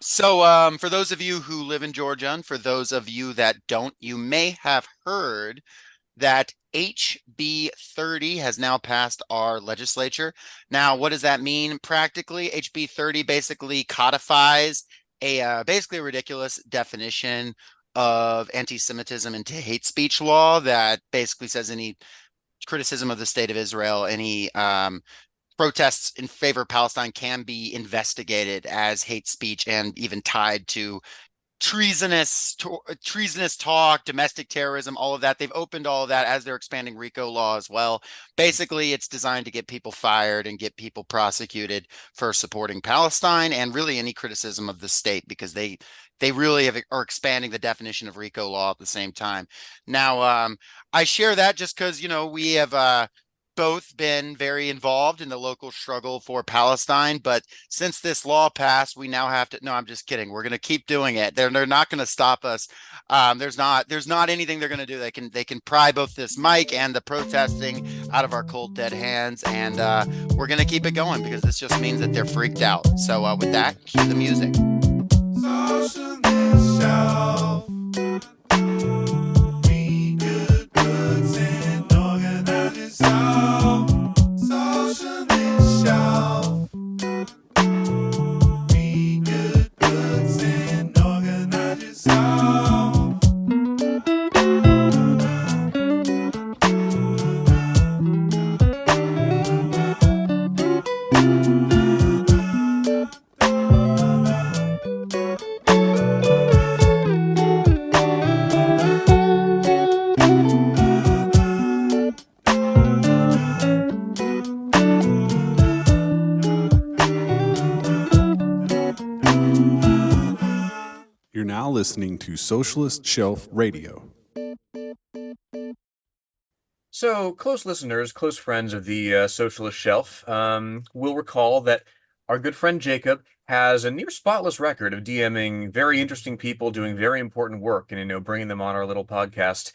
So, for those of you who live in Georgia, and for those of you that don't, you may have heard that HB 30 has now passed our legislature. Now, what does that mean practically? HB 30 basically codifies basically a ridiculous definition of anti-Semitism into hate speech law that basically says any criticism of the state of Israel, any protests in favor of Palestine can be investigated as hate speech and even tied to treasonous talk, domestic terrorism, all of that. They've opened all of that as they're expanding RICO law as well. Basically, it's designed to get people fired and get people prosecuted for supporting Palestine and really any criticism of the state because they really are expanding the definition of RICO law at the same time. Now, I share that just because we have both been very involved in the local struggle for Palestine, but since this law passed, we now have to. No, I'm just kidding. We're going to keep doing it. They're not going to stop us. There's not anything they're going to do. They can pry both this mic and the protesting out of our cold dead hands, and we're going to keep it going because this just means that they're freaked out. So with that, cue the music. Socialist Shelf. We could put and organize yourself. Socialist Shelf. We could put and organize yourself. You're now listening to Socialist Shelf Radio. So, close listeners, close friends of the Socialist Shelf will recall that our good friend Jacob has a near spotless record of DMing very interesting people doing very important work and, bringing them on our little podcast.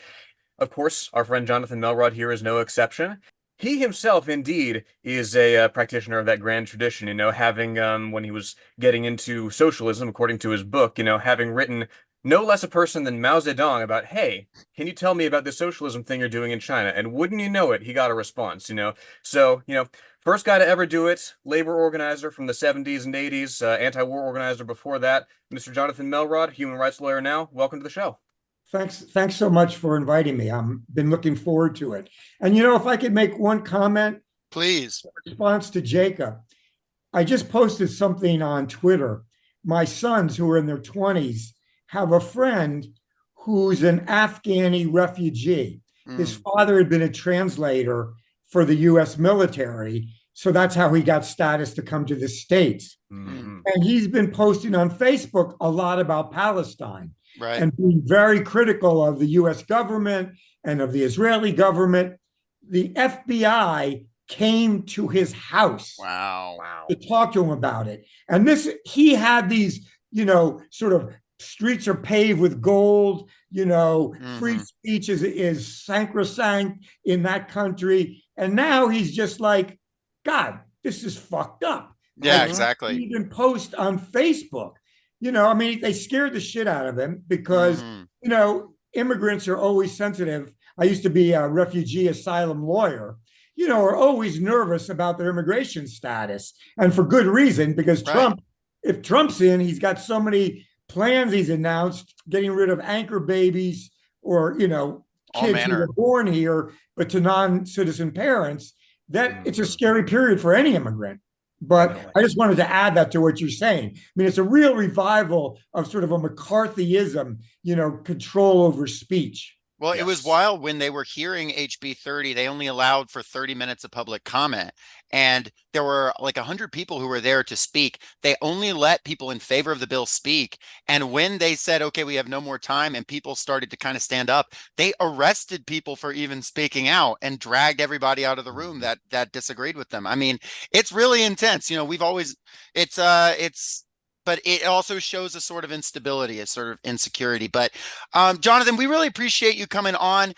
Of course, our friend Jonathan Melrod here is no exception. He himself, indeed, is a practitioner of that grand tradition, having, when he was getting into socialism, according to his book, having written no less a person than Mao Zedong about, hey, can you tell me about the socialism thing you're doing in China? And wouldn't you know it, he got a response. So, first guy to ever do it, labor organizer from the 70s and 80s, anti-war organizer before that, Mr. Jonathan Melrod, human rights lawyer now. Welcome to the show. Thanks so much for inviting me. I've been looking forward to it. And if I could make one comment Please. in response to Jacob, I just posted something on Twitter. My sons, who are in their 20s, have a friend who's an Afghani refugee. His father had been a translator for the US military. So that's how he got status to come to the States. Mm-hmm. And he's been posting on Facebook a lot about Palestine. Right. And being very critical of the US government and of the Israeli government. The FBI came to his house Wow. to talk to him about it. And he had these, sort of streets are paved with gold, free speech is sacrosanct in that country. And now he's just like, God, this is fucked up. Yeah, exactly. He even post on Facebook. They scared the shit out of him because, immigrants are always sensitive. I used to be a refugee asylum lawyer, are always nervous about their immigration status. And for good reason, because if Trump's in, he's got so many plans he's announced, getting rid of anchor babies or, kids who were born here, but to non-citizen parents, that it's a scary period for any immigrant. But I just wanted to add that to what you're saying. It's a real revival of sort of a McCarthyism, control over speech. Well, It was wild when they were hearing HB 30, they only allowed for 30 minutes of public comment. And there were like 100 people who were there to speak. They only let people in favor of the bill speak. And when they said, okay, we have no more time, and people started to kind of stand up, they arrested people for even speaking out and dragged everybody out of the room that disagreed with them. It's really intense. But it also shows a sort of instability, a sort of insecurity. But Jonathan, we really appreciate you coming on.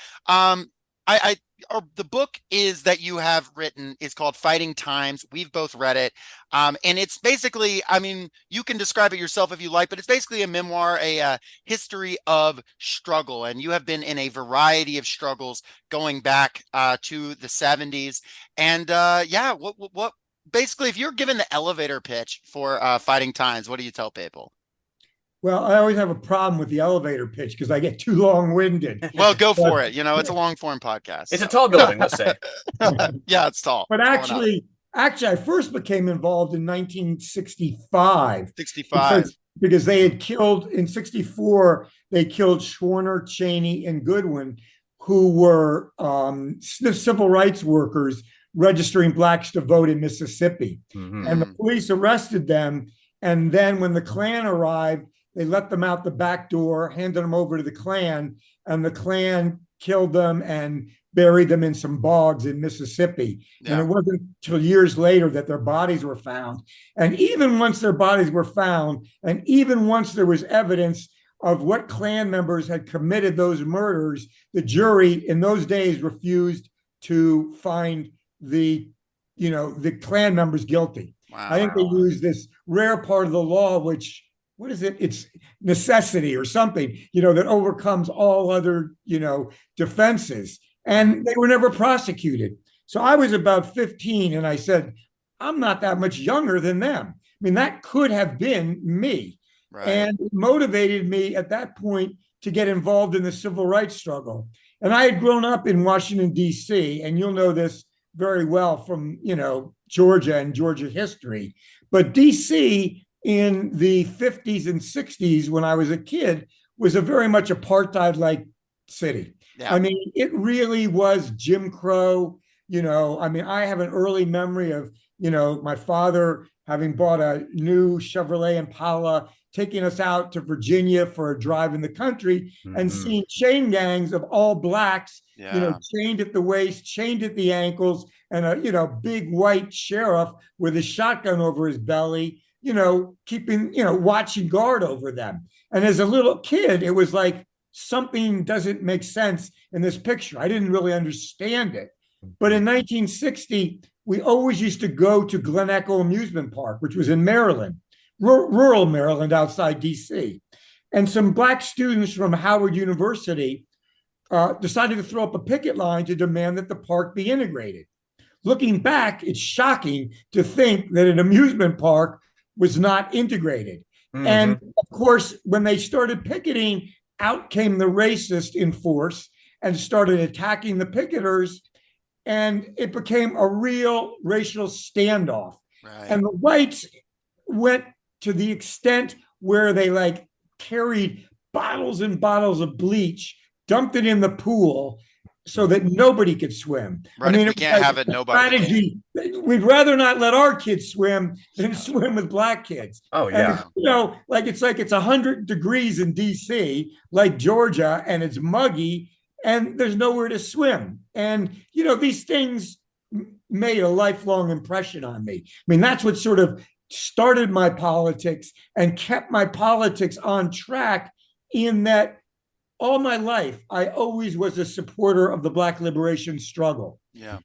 the book is that you have written is called Fighting Times. We've both read it. And it's basically, I mean, you can describe it yourself if you like, but it's basically a memoir, a history of struggle. And you have been in a variety of struggles going back to the 70s. And yeah, what basically, if you're given the elevator pitch for Fighting Times, what do you tell people? Well, I always have a problem with the elevator pitch because I get too long-winded. Well, go But for it. You know, it's a long form podcast. It's a So. tall building, let's say. Yeah, it's tall. but Tall enough. actually, I first became involved in 1965 65. because they had killed in 64. They killed Schwerner, Cheney, and Goodwin, who were civil rights workers registering blacks to vote in Mississippi. Mhm. And the police arrested them. And then when the Klan arrived, they let them out the back door, handed them over to the Klan, and the Klan killed them and buried them in some bogs in Mississippi. And Yeah. it wasn't until years later that their bodies were found. And even once their bodies were found, and even once there was evidence of what Klan members had committed those murders, the jury in those days refused to find the Klan members guilty. Wow. I think they use this rare part of the law, which, what is it? It's necessity or something, that overcomes all other, defenses. And they were never prosecuted. So I was about 15 and I said, I'm not that much younger than them. I mean, that could have been me. Right. And it motivated me at that point to get involved in the civil rights struggle. And I had grown up in Washington, D.C., and you'll know this very well from, Georgia and Georgia history. But D.C. in the 50s and 60s, when I was a kid, was a very much apartheid-like city. Yeah. I mean, it really was Jim Crow. I have an early memory of, my father having bought a new Chevrolet Impala, taking us out to Virginia for a drive in the country and Mhm. seeing chain gangs of all blacks, Yeah. chained at the waist, chained at the ankles, and a big white sheriff with a shotgun over his belly, keeping, watching guard over them. And as a little kid, it was like something doesn't make sense in this picture. I didn't really understand it. But in 1960, we always used to go to Glen Echo Amusement Park, which was in Maryland, rural Maryland outside DC. And some black students from Howard University decided to throw up a picket line to demand that the park be integrated. Looking back, it's shocking to think that an amusement park was not integrated. Mhm. And of course, when they started picketing, out came the racist in force and started attacking the picketers. And it became a real racial standoff. Right. And the whites went to the extent where they carried bottles and bottles of bleach, dumped it in the pool so that nobody could swim. Right. If we can't have it, nobody can. Strategy. We'd rather not let our kids swim than swim with black kids. Oh, And yeah. it's 100 degrees in DC, like Georgia, and it's muggy, and there's nowhere to swim. And these things made a lifelong impression on me. I mean, that's what sort of started my politics and kept my politics on track, in that all my life, I always was a supporter of the Black liberation struggle. Yeah.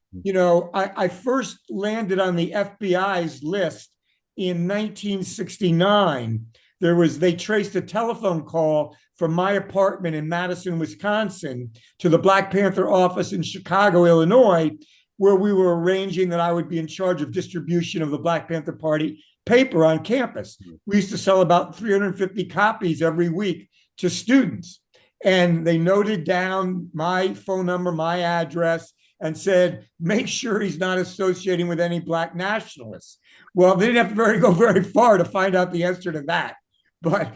I first landed on the FBI's list in 1969. They traced a telephone call from my apartment in Madison, Wisconsin, to the Black Panther office in Chicago, Illinois, where we were arranging that I would be in charge of distribution of the Black Panther Party paper on campus. We used to sell about 350 copies every week to students. And they noted down my phone number, my address, and said, make sure he's not associating with any black nationalists. Well, they didn't have to go very far to find out the answer to that. But,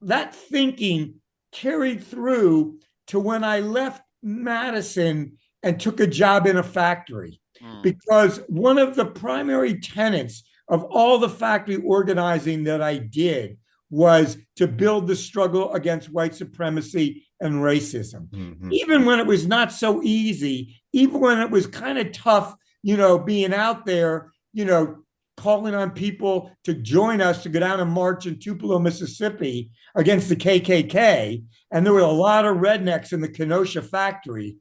that thinking carried through to when I left Madison and took a job in a factory. Because one of the primary tenets of all the factory organizing that I did was to build the struggle against white supremacy and racism. Mhm. Even when it was not so easy, even when it was kind of tough, being out there, calling on people to join us to go down and march in Tupelo, Mississippi against the KKK. And there were a lot of rednecks in the Kenosha factory.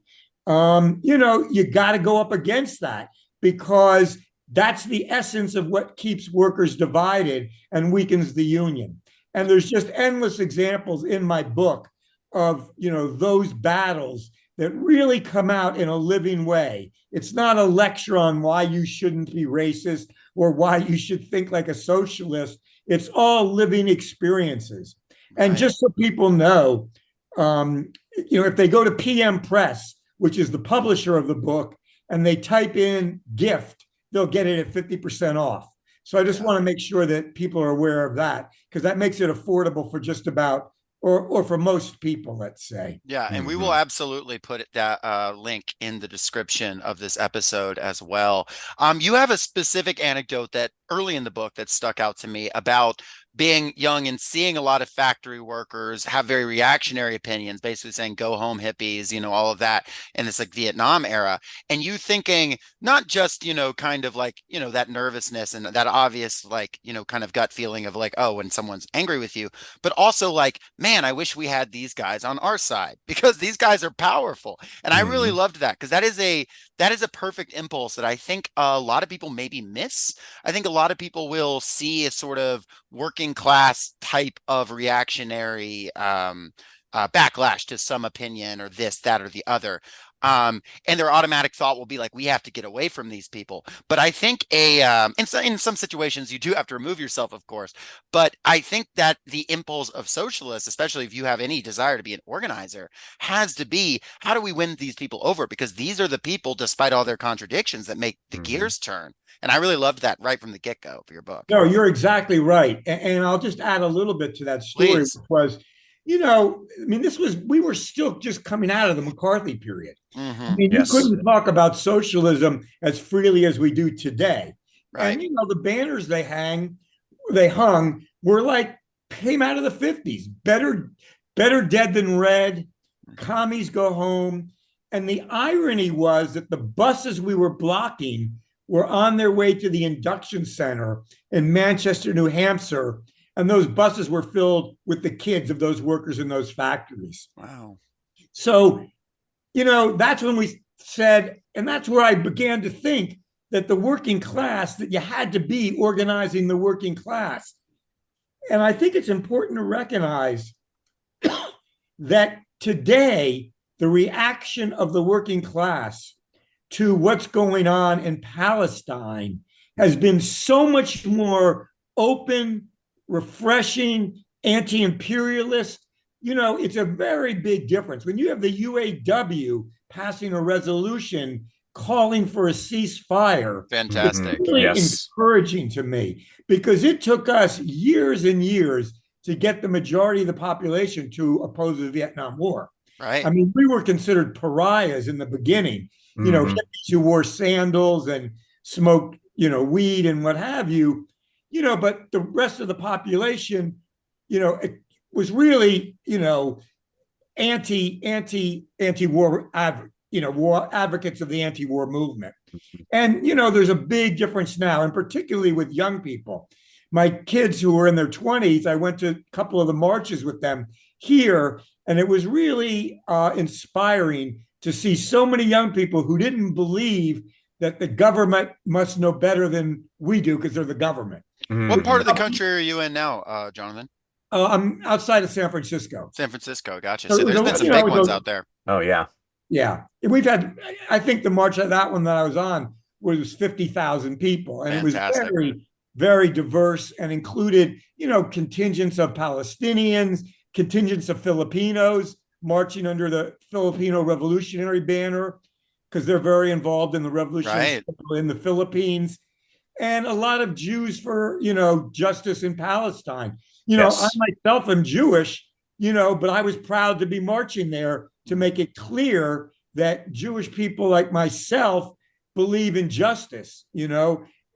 You got to go up against that because that's the essence of what keeps workers divided and weakens the union. And there's just endless examples in my book of, those battles that really come out in a living way. It's not a lecture on why you shouldn't be racist or why you should think like a socialist. It's all living experiences. And Right. just so people know, if they go to PM Press, which is the publisher of the book, and they type in gift, they'll get it at 50% off. So I just want to make sure that people are aware of that because that makes it affordable for just about or for most people, let's say. Yeah, and we will absolutely put that link in the description of this episode as well. You have a specific anecdote that early in the book that stuck out to me about being young and seeing a lot of factory workers have very reactionary opinions, basically saying "go home hippies," all of that, in this like Vietnam era, and you thinking not just kind of like that nervousness and that obvious like kind of gut feeling of like, oh, when someone's angry with you, but also like, man, I wish we had these guys on our side because these guys are powerful. And I really loved that because that is a perfect impulse that I think a lot of people maybe miss. I think a lot of people will see a sort of working class type of reactionary backlash to some opinion or this, that, or the other. And their automatic thought will be like, we have to get away from these people. But I think in some situations you do have to remove yourself, of course. But I think that the impulse of socialists, especially if you have any desire to be an organizer, has to be, how do we win these people over? Because these are the people, despite all their contradictions, that make the gears turn. And I really loved that right from the get-go for your book. No, you're exactly right. And I'll just add a little bit to that story, Please. which was, we were still just coming out of the McCarthy period. I mean, Yes. you couldn't talk about socialism as freely as we do today. Right. And, the banners they hung were like, came out of the 50s. Better dead than red. Commies go home. And the irony was that the buses we were blocking were on their way to the induction center in Manchester, New Hampshire. And those buses were filled with the kids of those workers in those factories. Wow. So, that's when we said, and that's where I began to think that the working class, that you had to be organizing the working class. And I think it's important to recognize that today, the reaction of the working class to what's going on in Palestine has been so much more open, refreshing, anti-imperialist. It's a very big difference. When you have the UAW passing a resolution calling for a ceasefire, Fantastic. it's really Yes. encouraging to me because it took us years and years to get the majority of the population to oppose the Vietnam War. Right. I mean, we were considered pariahs in the beginning, hippies who wore sandals and smoked, weed and what have you, but the rest of the population, it was really, anti-war, war advocates of the anti-war movement. And, there's a big difference now, and particularly with young people. My kids who were in their 20s, I went to a couple of the marches with them here, and it was really inspiring to see so many young people who didn't believe that the government must know better than we do because they're the government. What part of the country are you in now, Jonathan? I'm outside of San Francisco. San Francisco. Gotcha. So So there's been some big ones out there. Oh, yeah. Yeah. We've had, I think the march of that one that I was on was 50,000 people. And Fantastic. it was very, very diverse and included, contingents of Palestinians, contingents of Filipinos marching under the Filipino Revolutionary banner because they're very involved in the revolutionary struggle in the Philippines. And a lot of Jews for, justice in Palestine. Yes. I myself am Jewish, but I was proud to be marching there to make it clear that Jewish people like myself believe in justice,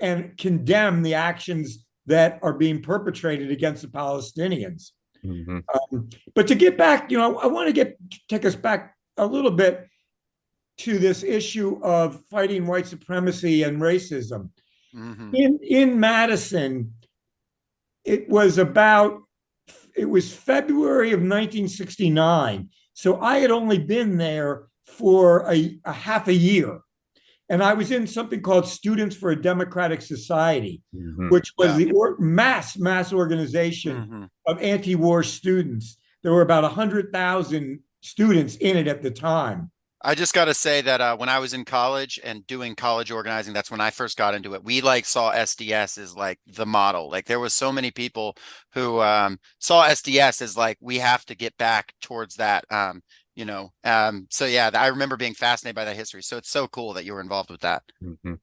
and condemn the actions that are being perpetrated against the Palestinians. But to get back, I want to take us back a little bit to this issue of fighting white supremacy and racism. Hmm. In Madison, it was about it was February of 1969. So I had only been there for a half a year. And I was in something called Students for a Democratic Society, which was Yeah. the mass organization Hmm. of anti-war students. There were about 100,000 students in it at the time. I just got to say that when I was in college and doing college organizing, that's when I first got into it. We like saw SDS as like the model. Like there was so many people who saw SDS as like we have to get back towards that. So yeah, I remember being fascinated by that history. So it's so cool that you were involved with that.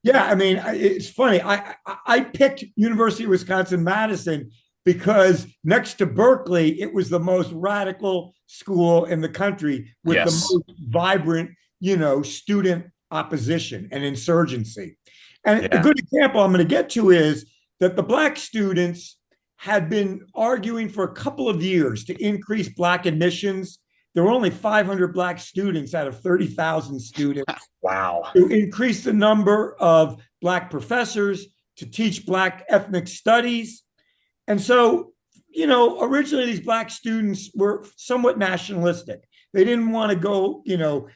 Yeah, I mean, it's funny. I picked University of Wisconsin-Madison because next to Berkeley, it was the most radical school in the country with the Yes. most vibrant, student opposition and insurgency. And a Yeah. good example I'm going to get to is that the Black students had been arguing for a couple of years to increase Black admissions. There were only 500 Black students out of 30,000 students. Wow. To increase the number of Black professors, to teach Black ethnic studies. And so, originally these Black students were somewhat nationalistic. They didn't want to go,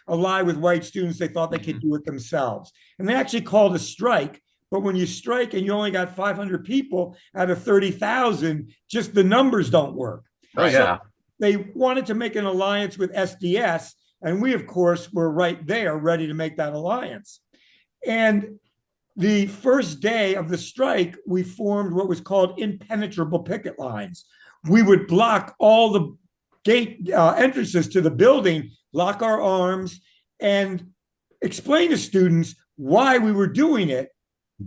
ally with white students. They thought they could do it themselves. And they actually called a strike. But when you strike and you only got 500 people out of 30,000, just the numbers don't work. Oh, yeah. So they wanted to make an alliance with SDS. And we, of course, were right there ready to make that alliance. And the first day of the strike, we formed what was called impenetrable picket lines. We would block all the gate entrances to the building, lock our arms, and explain to students why we were doing it,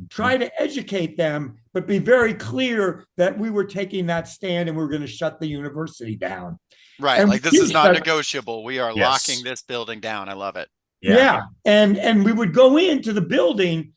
try to educate them, but be very clear that we were taking that stand and we were going to shut the university down. Right. And Like this is not negotiable. We are Yes. locking this building down. I love it. Yeah. And we would go into the building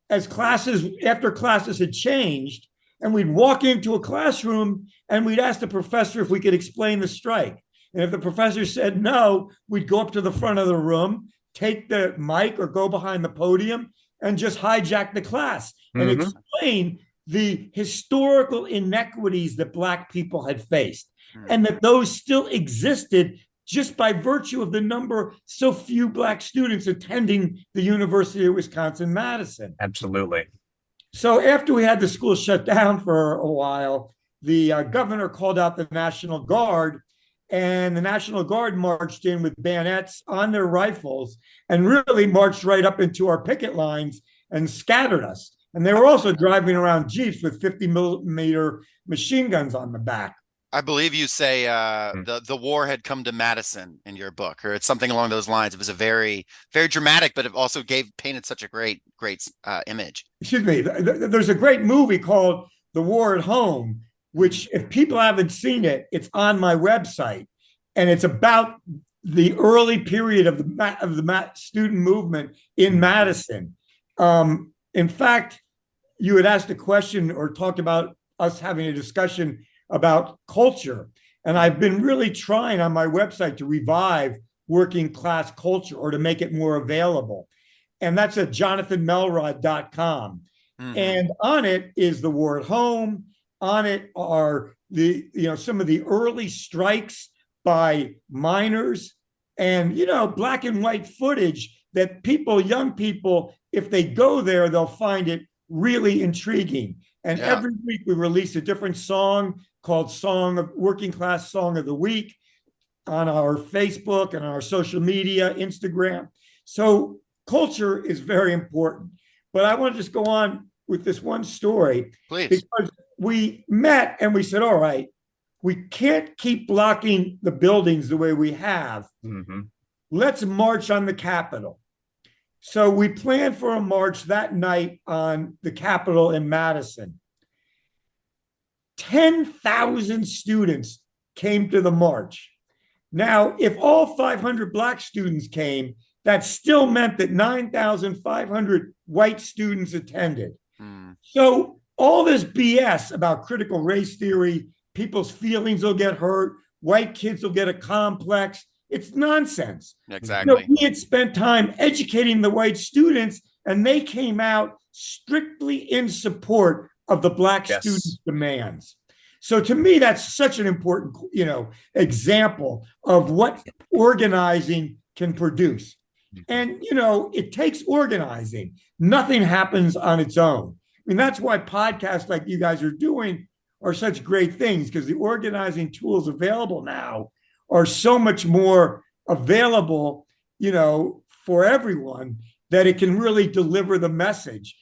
after classes had changed, and we'd walk into a classroom and we'd ask the professor if we could explain the strike. And if the professor said no, we'd go up to the front of the room, take the mic or go behind the podium and just hijack the class and explain the historical inequities that Black people had faced and that those still existed just by virtue of the number so few Black students attending the University of Wisconsin-Madison. Absolutely. So after we had the school shut down for a while, the governor called out the National Guard, and the National Guard marched in with bayonets on their rifles and really marched right up into our picket lines and scattered us. And they were also driving around Jeeps with 50-millimeter machine guns on the back. I believe you say the war had come to Madison in your book, or it's something along those lines. It was a very, very dramatic, but it also painted such a great image. Excuse me. There's a great movie called The War at Home, which if people haven't seen it, it's on my website, and it's about the early period of the student movement in Madison. In fact, you had asked a question or talked about us having a discussion about culture. And I've been really trying on my website to revive working class culture or to make it more available. And that's at jonathanmelrod.com. And on it is the war at home. On it are some of the early strikes by miners and, black and white footage that young people, if they go there, they'll find it really intriguing. And every week we release a different song called Working Class Song of the Week on our Facebook and on our social media, Instagram. So culture is very important. But I want to just go on with this one story. Please. Because we met and we said, all right, we can't keep blocking the buildings the way we have. Let's march on the Capitol. So we planned for a march that night on the Capitol in Madison. 10,000 students came to the march. Now, if all 500 Black students came, that still meant that 9,500 white students attended. So all this BS about critical race theory, people's feelings will get hurt, white kids will get a complex, it's nonsense. Exactly. We had spent time educating the white students, and they came out strictly in support of the black Yes. students' demands. So to me, that's such an important, example of what organizing can produce. And it takes organizing. Nothing happens on its own. I mean, that's why podcasts like you guys are doing are such great things, because the organizing tools available now are so much more available, for everyone, that it can really deliver the message.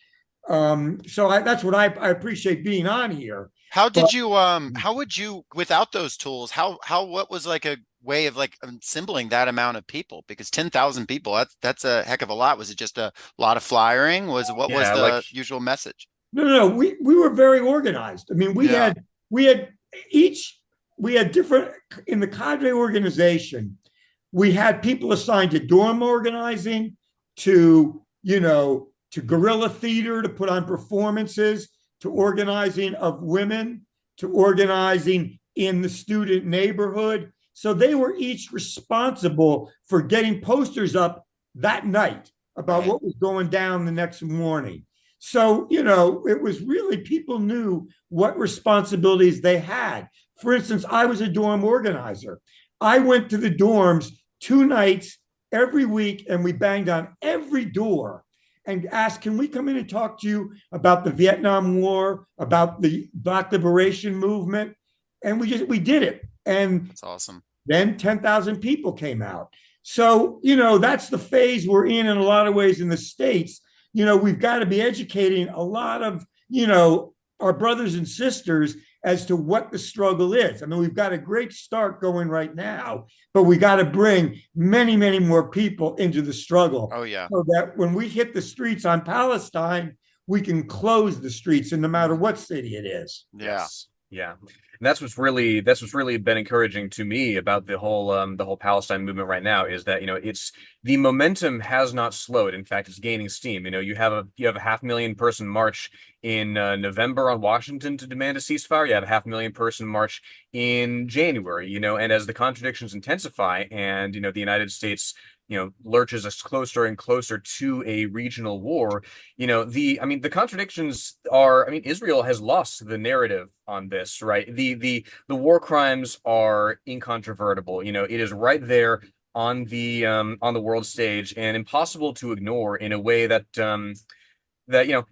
That's what I appreciate being on here. How But did you how would you, without those tools, what was like a way of like assembling that amount of people? Because 10,000 people, that's a heck of a lot. Was it just a lot of flyering? What was Yeah, like the usual message? no, we were very organized. I mean, Yeah. we had each we had different in the cadre organization. We had people assigned to dorm organizing, to guerrilla theater to put on performances, to organizing of women, to organizing in the student neighborhood. So they were each responsible for getting posters up that night about Right. what was going down the next morning. So, it was really, people knew what responsibilities they had. For instance, I was a dorm organizer. I went to the dorms 2 nights every week, and we banged on every door and asked, can we come in and talk to you about the Vietnam War, about the Black Liberation Movement? And we did it. And That's awesome. then 10,000 people came out. So, that's the phase we're in a lot of ways in the States. We've got to be educating a lot of, our brothers and sisters as to what the struggle is. I mean, we've got a great start going right now, but we got to bring many, many more people into the struggle Oh yeah. so that when we hit the streets on Palestine, we can close the streets, and no matter what city it is. Yeah. yes. Yeah. And that's what's really been encouraging to me about the whole Palestine movement right now is that, it's the momentum has not slowed. In fact, it's gaining steam. You have a 500,000 person march in November on Washington to demand a ceasefire. You have a 500,000 person march in January, and as the contradictions intensify and, the United States, lurches us closer and closer to a regional war, the contradictions are, Israel has lost the narrative on this, right? The war crimes are incontrovertible. It is right there on the world stage and impossible to ignore in a way that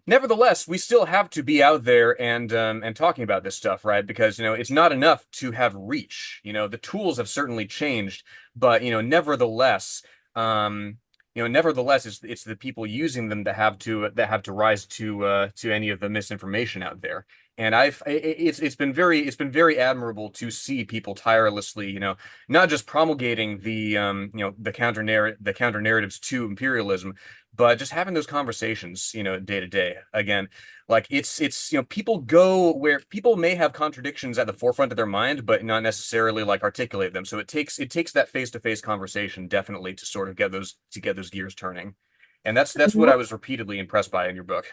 nevertheless we still have to be out there and talking about this stuff, right? Because it's not enough to have reach. The tools have certainly changed, but nevertheless, it's the people using them that have to rise to any of the misinformation out there. And it's been very admirable to see people tirelessly, not just promulgating the counter narratives to imperialism, but just having those conversations, day to day. Again, like it's people go where people may have contradictions at the forefront of their mind, but not necessarily like articulate them. So it takes that face to face conversation definitely to sort of get those gears turning. And that's what I was repeatedly impressed by in your book.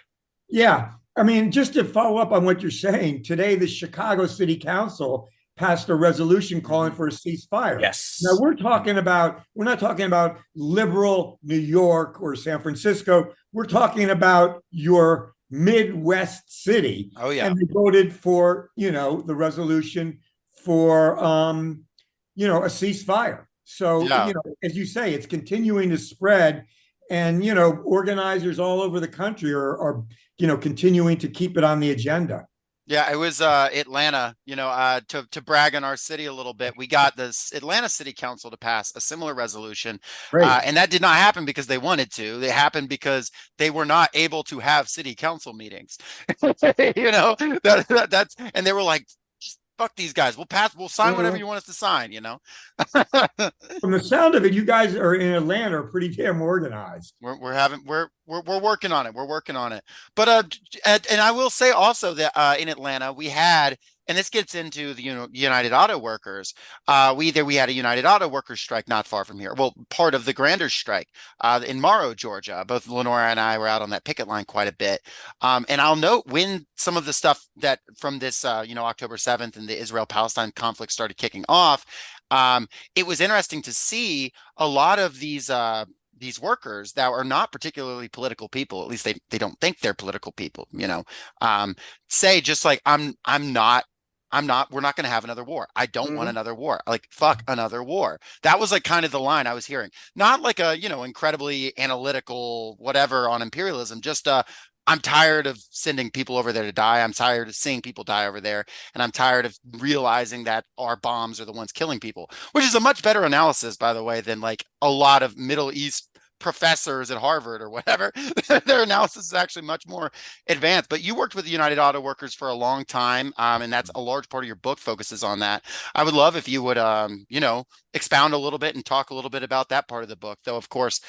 Yeah. I mean, just to follow up on what you're saying, today the Chicago City Council passed a resolution calling for a ceasefire. Now Yes. we're not talking about liberal New York or San Francisco. We're talking about your Midwest city. Oh yeah. And they voted for, the resolution for a ceasefire. So, Yeah. as you say, it's continuing to spread, and organizers all over the country are continuing to keep it on the agenda. Yeah, it was Atlanta, to brag on our city a little bit. We got this Atlanta City Council to pass a similar resolution. Great. And that did not happen because they wanted to. They happened because they were not able to have city council meetings. That's, and they were like, just fuck these guys. We'll sign whatever you want us to sign. From the sound of it, you guys are in Atlanta are pretty damn organized. We're working on it. We're working on it. But and I will say also that in Atlanta we had, and this gets into the United Auto Workers. We had a United Auto Workers strike not far from here. Well, part of the grander strike in Morrow, Georgia. Both Lenora and I were out on that picket line quite a bit. And I'll note when some of the stuff that from this October 7th and the Israel-Palestine conflict started kicking off. It was interesting to see a lot of these these workers that are not particularly political people, at least they don't think they're political people, say just like, we're not going to have another war. I don't want another war. Like, fuck another war. That was like kind of the line I was hearing. Not like a, incredibly analytical whatever on imperialism, just I'm tired of sending people over there to die. I'm tired of seeing people die over there. And I'm tired of realizing that our bombs are the ones killing people, which is a much better analysis, by the way, than like a lot of Middle East professors at Harvard or whatever. Their analysis is actually much more advanced. But you worked with the United Auto Workers for a long time, and that's a large part of your book focuses on that. I would love if you would, expound a little bit and talk a little bit about that part of the book. Though, of course,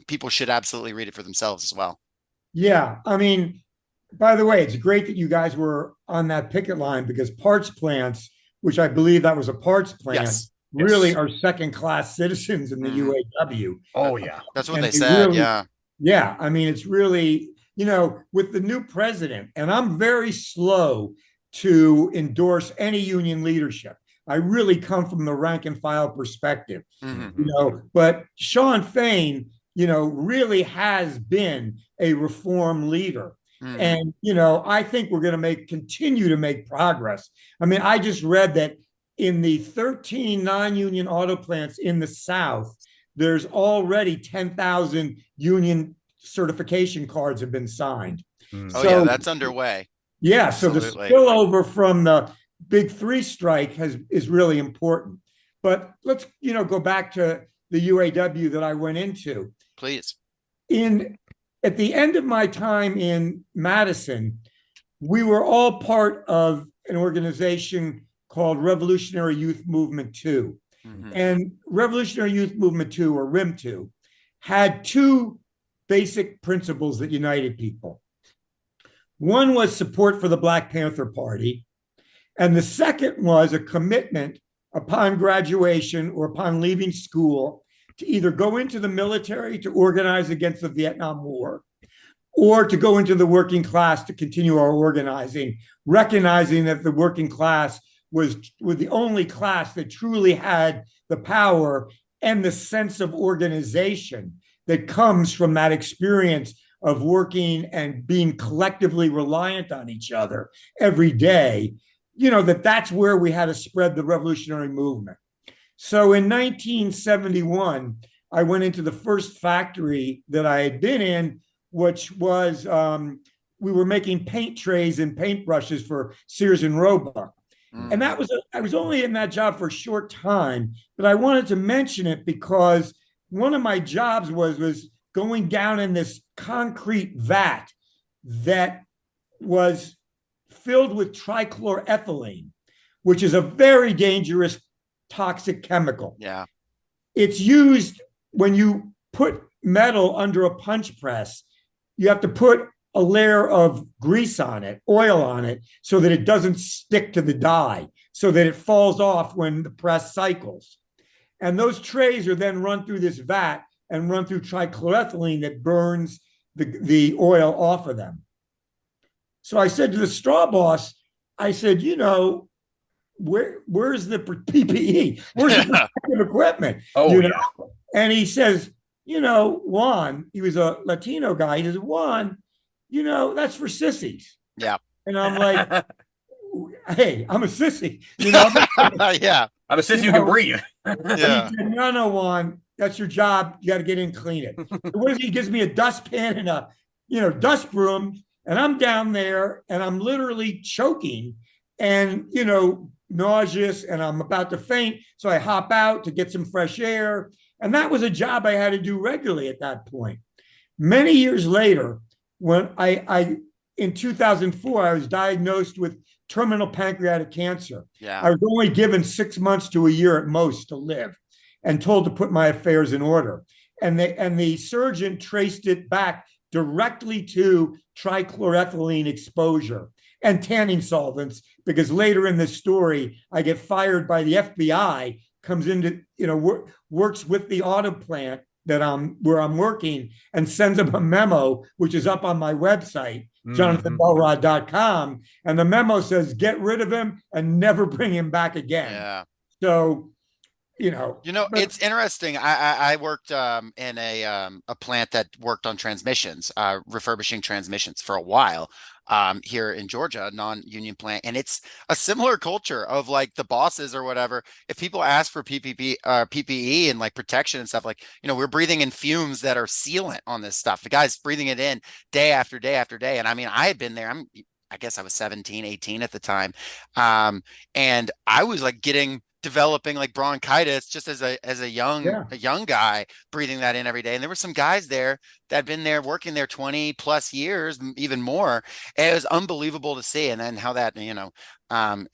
people should absolutely read it for themselves as well. Yeah, I mean, by the way, it's great that you guys were on that picket line, because parts plants, which I believe that was a parts plant, Yes. really are second-class citizens in the UAW. Oh yeah. That's what And they they said. really- Yeah. Yeah, I mean, it's really, with the new president, and I'm very slow to endorse any union leadership. I really come from the rank and file perspective, but Sean Fain, really has been a reform leader. And, I think we're going to continue to make progress. I mean, I just read that in the 13 non-union auto plants in the South, there's already 10,000 union certification cards have been signed. Oh, yeah, that's underway. Yeah, Absolutely. so the spillover from the Big Three strike is really important. But let's, go back to the UAW that I went into. Please. At the end of my time in Madison, we were all part of an organization called Revolutionary Youth Movement 2. And Revolutionary Youth Movement 2, or RIM 2, had two basic principles that united people. One was support for the Black Panther Party, and the second was a commitment upon graduation or upon leaving school to either go into the military to organize against the Vietnam War, or to go into the working class to continue our organizing, recognizing that the working class was the only class that truly had the power and the sense of organization that comes from that experience of working and being collectively reliant on each other every day, that's where we had to spread the revolutionary movement. So in 1971, I went into the first factory that I had been in, which was, we were making paint trays and paintbrushes for Sears and Roebuck. And I was only in that job for a short time, but I wanted to mention it because one of my jobs was going down in this concrete vat that was filled with trichloroethylene, which is a very dangerous toxic chemical. Yeah. It's used when you put metal under a punch press. You have to put a layer of grease on it, oil on it, so that it doesn't stick to the die, so that it falls off when the press cycles. And those trays are then run through this vat and run through trichloroethylene that burns the oil off of them. So I said to the straw boss, I said, where's the PPE? Where's the protective equipment? And he says, Juan, he was a Latino guy. He says, Juan, that's for sissies. Yeah. And I'm like, hey, I'm a sissy. Yeah. I'm a sissy who can breathe. Yeah. He said, no, Juan, that's your job. You got to get in and clean it. So what is he? Gives me a dustpan and a, dust broom. And I'm down there and I'm literally choking and, nauseous, and I'm about to faint. So I hop out to get some fresh air. And that was a job I had to do regularly at that point. Many years later, when I in 2004, I was diagnosed with terminal pancreatic cancer. Yeah. I was only given 6 months to a year at most to live and told to put my affairs in order. And the surgeon traced it back directly to trichloroethylene exposure and tanning solvents, because later in the story, I get fired by the FBI, comes into, works with the auto plant where I'm working, and sends them a memo, which is up on my website, jonathanmelrod.com. And the memo says, get rid of him and never bring him back again. Yeah. So But It's interesting. I worked in a plant that worked on transmissions, refurbishing transmissions for a while here in Georgia, non-union plant, and it's a similar culture of like the bosses or whatever. If people ask for PPE and like protection and stuff, like we're breathing in fumes that are sealant on this stuff. The guy's breathing it in day after day after day, and I mean, I had been there. I guess I was 17, 18 at the time, and I was like developing like bronchitis just as a young yeah, guy breathing that in every day. And there were some guys there that had been there working there 20 plus years, even more. And it was unbelievable to see. And then how that, and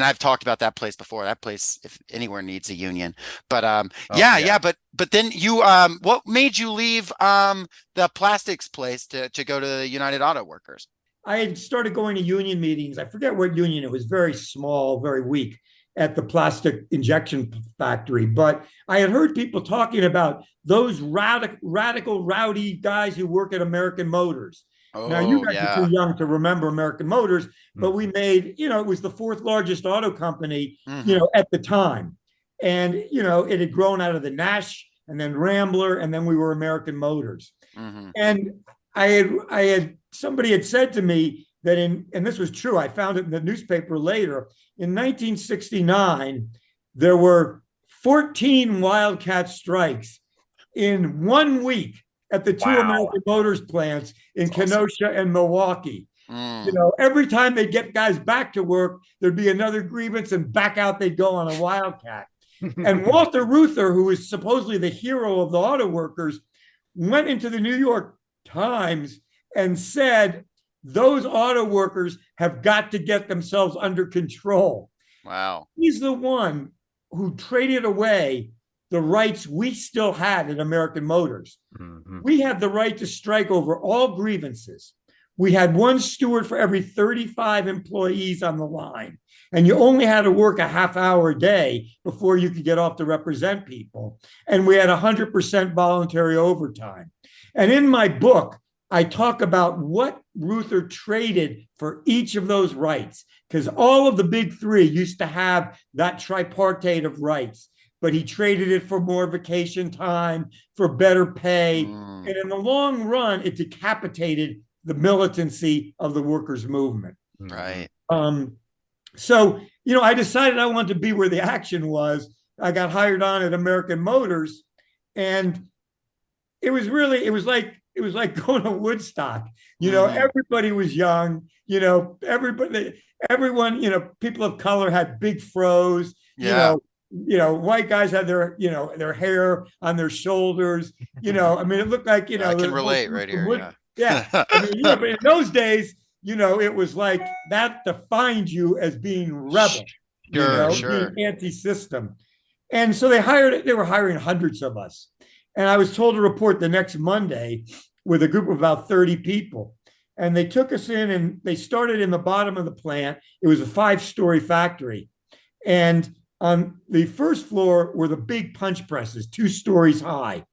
I've talked about that place before. That place, if anywhere, needs a union. But Oh yeah. but then you what made you leave the plastics place to go to the United Auto Workers? I had started going to union meetings. I forget what union. It was very small, very weak at the plastic injection factory. But I had heard people talking about those radical, rowdy guys who work at American Motors. Now, you Oh guys are too yeah. young to remember American Motors, but we Mhm. made, it was the fourth largest auto company, Hmm. at the time. And, it had grown out of the Nash and then Rambler, and then we were American Motors. Hmm. And I had somebody had said to me that and this was true, I found it in the newspaper later, in 1969, there were 14 wildcat strikes in 1 week at the two Wow. American Motors plants in That's awesome. Kenosha and Milwaukee. Mm. Every time they'd get guys back to work, there'd be another grievance and back out they'd go on a wildcat. And Walter Reuther, who was supposedly the hero of the auto workers, went into the New York Times and said, those auto workers have got to get themselves under control. Wow. He's the one who traded away the rights we still had at American Motors. Mhm. We had the right to strike over all grievances. We had one steward for every 35 employees on the line. And you only had to work a half hour a day before you could get off to represent people. And we had 100% voluntary overtime. And in my book, I talk about what Reuther traded for each of those rights, because all of the big three used to have that tripartite of rights, but he traded it for more vacation time, for better pay. Mm. And in the long run, it decapitated the militancy of the workers' movement. Mhm. Right. So, I decided I wanted to be where the action was. I got hired on at American Motors, and it was like going to Woodstock. Hmm. Everybody was young. Everyone, people of color had big fros. Yeah. White guys had their hair on their shoulders. I mean, it looked like I can the whole relate right here. wood. Yeah. Yeah, I mean, but in those days, it was like that defined you as being rebel. Sure, Being sure. anti-system. And so they were hiring hundreds of us. And I was told to report the next Monday with a group of about 30 people. And they took us in and they started in the bottom of the plant. It was a 5-story factory. And on the first floor were the big punch presses, 2 stories high.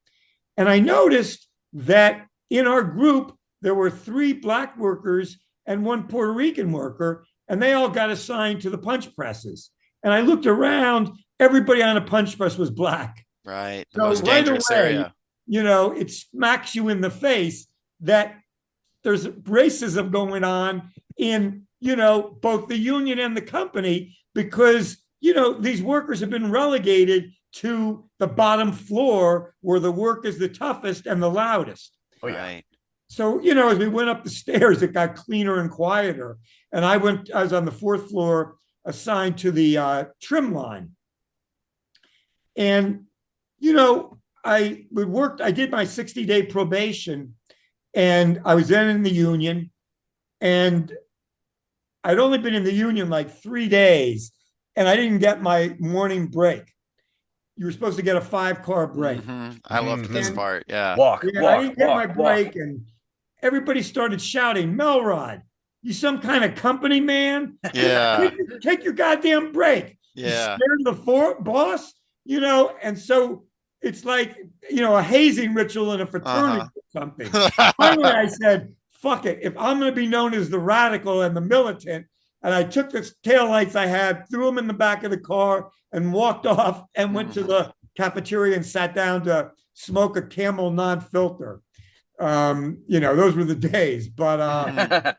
And I noticed that in our group, there were 3 black workers and 1 Puerto Rican worker, and they all got assigned to the punch presses. And I looked around, everybody on a punch press was black. Right. The So most right dangerous away, area. it smacks you in the face that there's racism going on in, both the union and the company, because, these workers have been relegated to the bottom floor where the work is the toughest and the loudest. Oh yeah. Right. So, as we went up the stairs, it got cleaner and quieter. And I was on the 4th floor assigned to the trim line. And, I did my 60-day probation, and I was then in the union, and I'd only been in the union like 3 days, and I didn't get my morning break. You were supposed to get a 5-car break. I loved this And part. Yeah. Walk, I walk, didn't get my walk, walk. break, and everybody started shouting, Melrod, you some kind of company man? Yeah. Take your goddamn break. You Yeah. scared of the boss, and so it's like, a hazing ritual in a fraternity or something. Finally, I said, fuck it. If I'm going to be known as the radical and the militant, And I took the taillights I had, threw them in the back of the car, and walked off and went to the cafeteria and sat down to smoke a Camel non-filter. Those were the days. And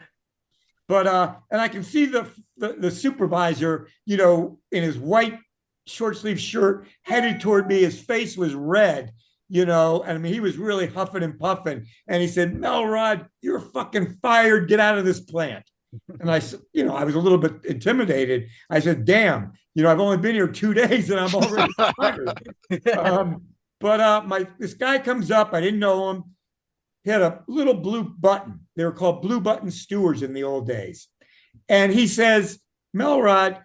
I can see the supervisor, in his white short sleeve shirt headed toward me. His face was red, and I mean, he was really huffing and puffing. And he said, "Melrod, you're fucking fired. Get out of this plant." And I said, I was a little bit intimidated. I said, "Damn, I've only been here 2 days and I'm already fired." This guy comes up. I didn't know him. He had a little blue button. They were called blue button stewards in the old days. And he says, "Melrod,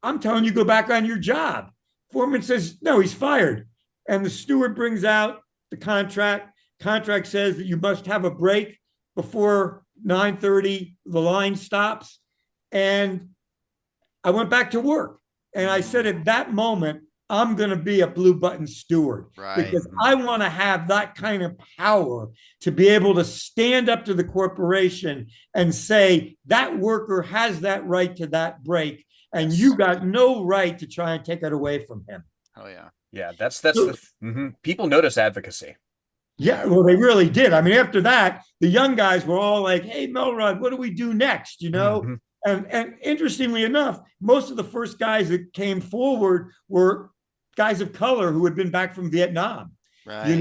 I'm telling you, go back on your job." Foreman says, "No, he's fired." And the steward brings out the contract. Contract says that you must have a break before 9:30, the line stops. And I went back to work. And I said, at that moment, I'm going to be a blue button steward, because I want to have that kind of power to be able to stand up to the corporation and say that worker has that right to that break, and you got no right to try and take it away from him. Oh yeah. Yeah, that's people notice advocacy. Yeah, well, they really did. I mean, after that, the young guys were all like, "Hey, Melrod, what do we do next?" And interestingly enough, most of the first guys that came forward were guys of color who had been back from Vietnam. Right.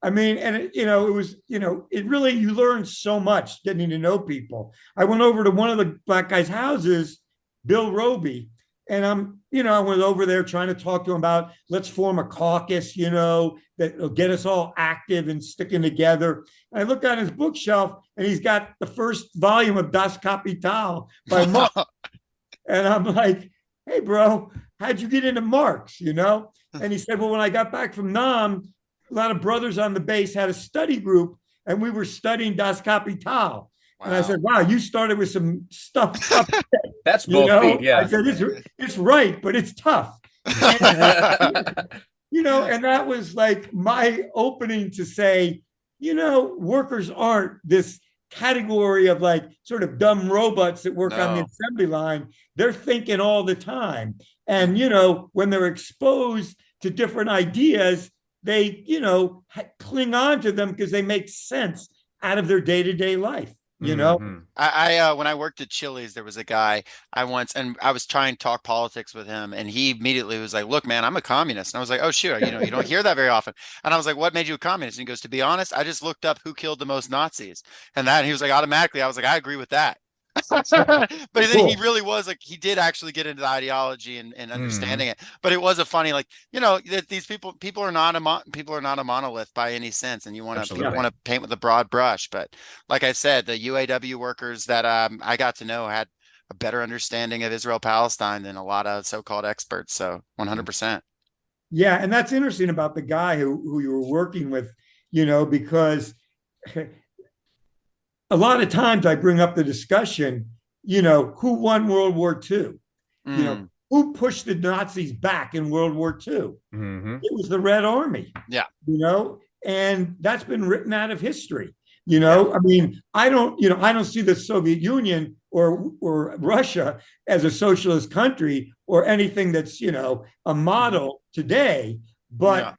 I mean, and it was, it really, you learn so much getting to know people. I went over to one of the black guys' houses, Bill Roby, and I went over there trying to talk to him about, let's form a caucus, that'll get us all active and sticking together. And I looked on his bookshelf, and he's got the first volume of Das Kapital by Marx. And I'm like, "Hey, bro, how'd you get into Marx?" And he said, "Well, when I got back from Nam, a lot of brothers on the base had a study group, and we were studying Das Kapital." Wow. And I said, "Wow, you started with some stuff." That's both feet, yeah. I said, it's right, but it's tough. And, and that was like my opening to say, workers aren't this category of like sort of dumb robots that work on the assembly line. They're thinking all the time. And, when they're exposed to different ideas, they, cling on to them because they make sense out of their day-to-day life. I when I worked at Chili's, there was a guy I was trying to talk politics with him, and he immediately was like, "Look, man, I'm a communist." And I was like, "Oh, shoot, you don't hear that very often." And I was like, "What made you a communist?" And he goes, "To be honest, I just looked up who killed the most Nazis." And he was like, automatically, I was like, "I agree with that." But then he really was like, he did actually get into the ideology and understanding it. But it was a funny, like, that these people are not a monolith by any sense, and you want to paint with a broad brush. But like I said, the UAW workers that I got to know had a better understanding of Israel Palestine than a lot of so-called experts. So 100%. Yeah, and that's interesting about the guy who you were working with, because a lot of times I bring up the discussion, who won World War II? Who pushed the Nazis back in World War II? It was the Red Army. Yeah. And that's been written out of history. I mean, I don't see the Soviet Union or Russia as a socialist country or anything that's, a model today. But,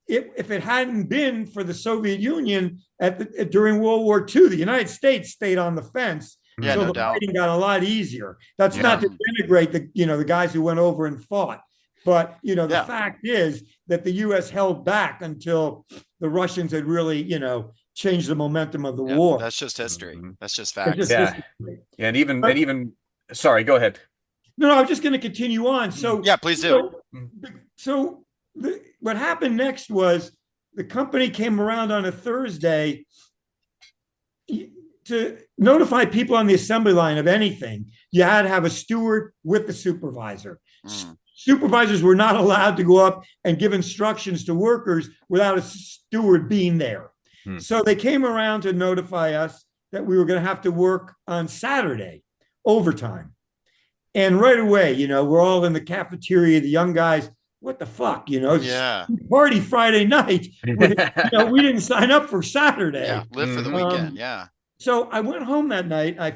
if it hadn't been for the Soviet Union during World War II, the United States stayed on the fence. Yeah, so no the doubt. fighting got a lot easier. That's not to denigrate the guys who went over and fought. But, the fact is that the U.S. held back until the Russians had really, changed the momentum of the war. That's just history. That's just facts. And even, sorry, go ahead. No, I was just going to continue on. So yeah, please do. What happened next was the company came around on a Thursday to notify people on the assembly line of anything. You had to have a steward with the supervisor. Supervisors were not allowed to go up and give instructions to workers without a steward being there. So they came around to notify us that we were going to have to work on Saturday, overtime. And right away, we're all in the cafeteria, the young guys, what the fuck, party Friday night. We didn't sign up for Saturday. Yeah, live for the weekend. Yeah. So I went home that night. I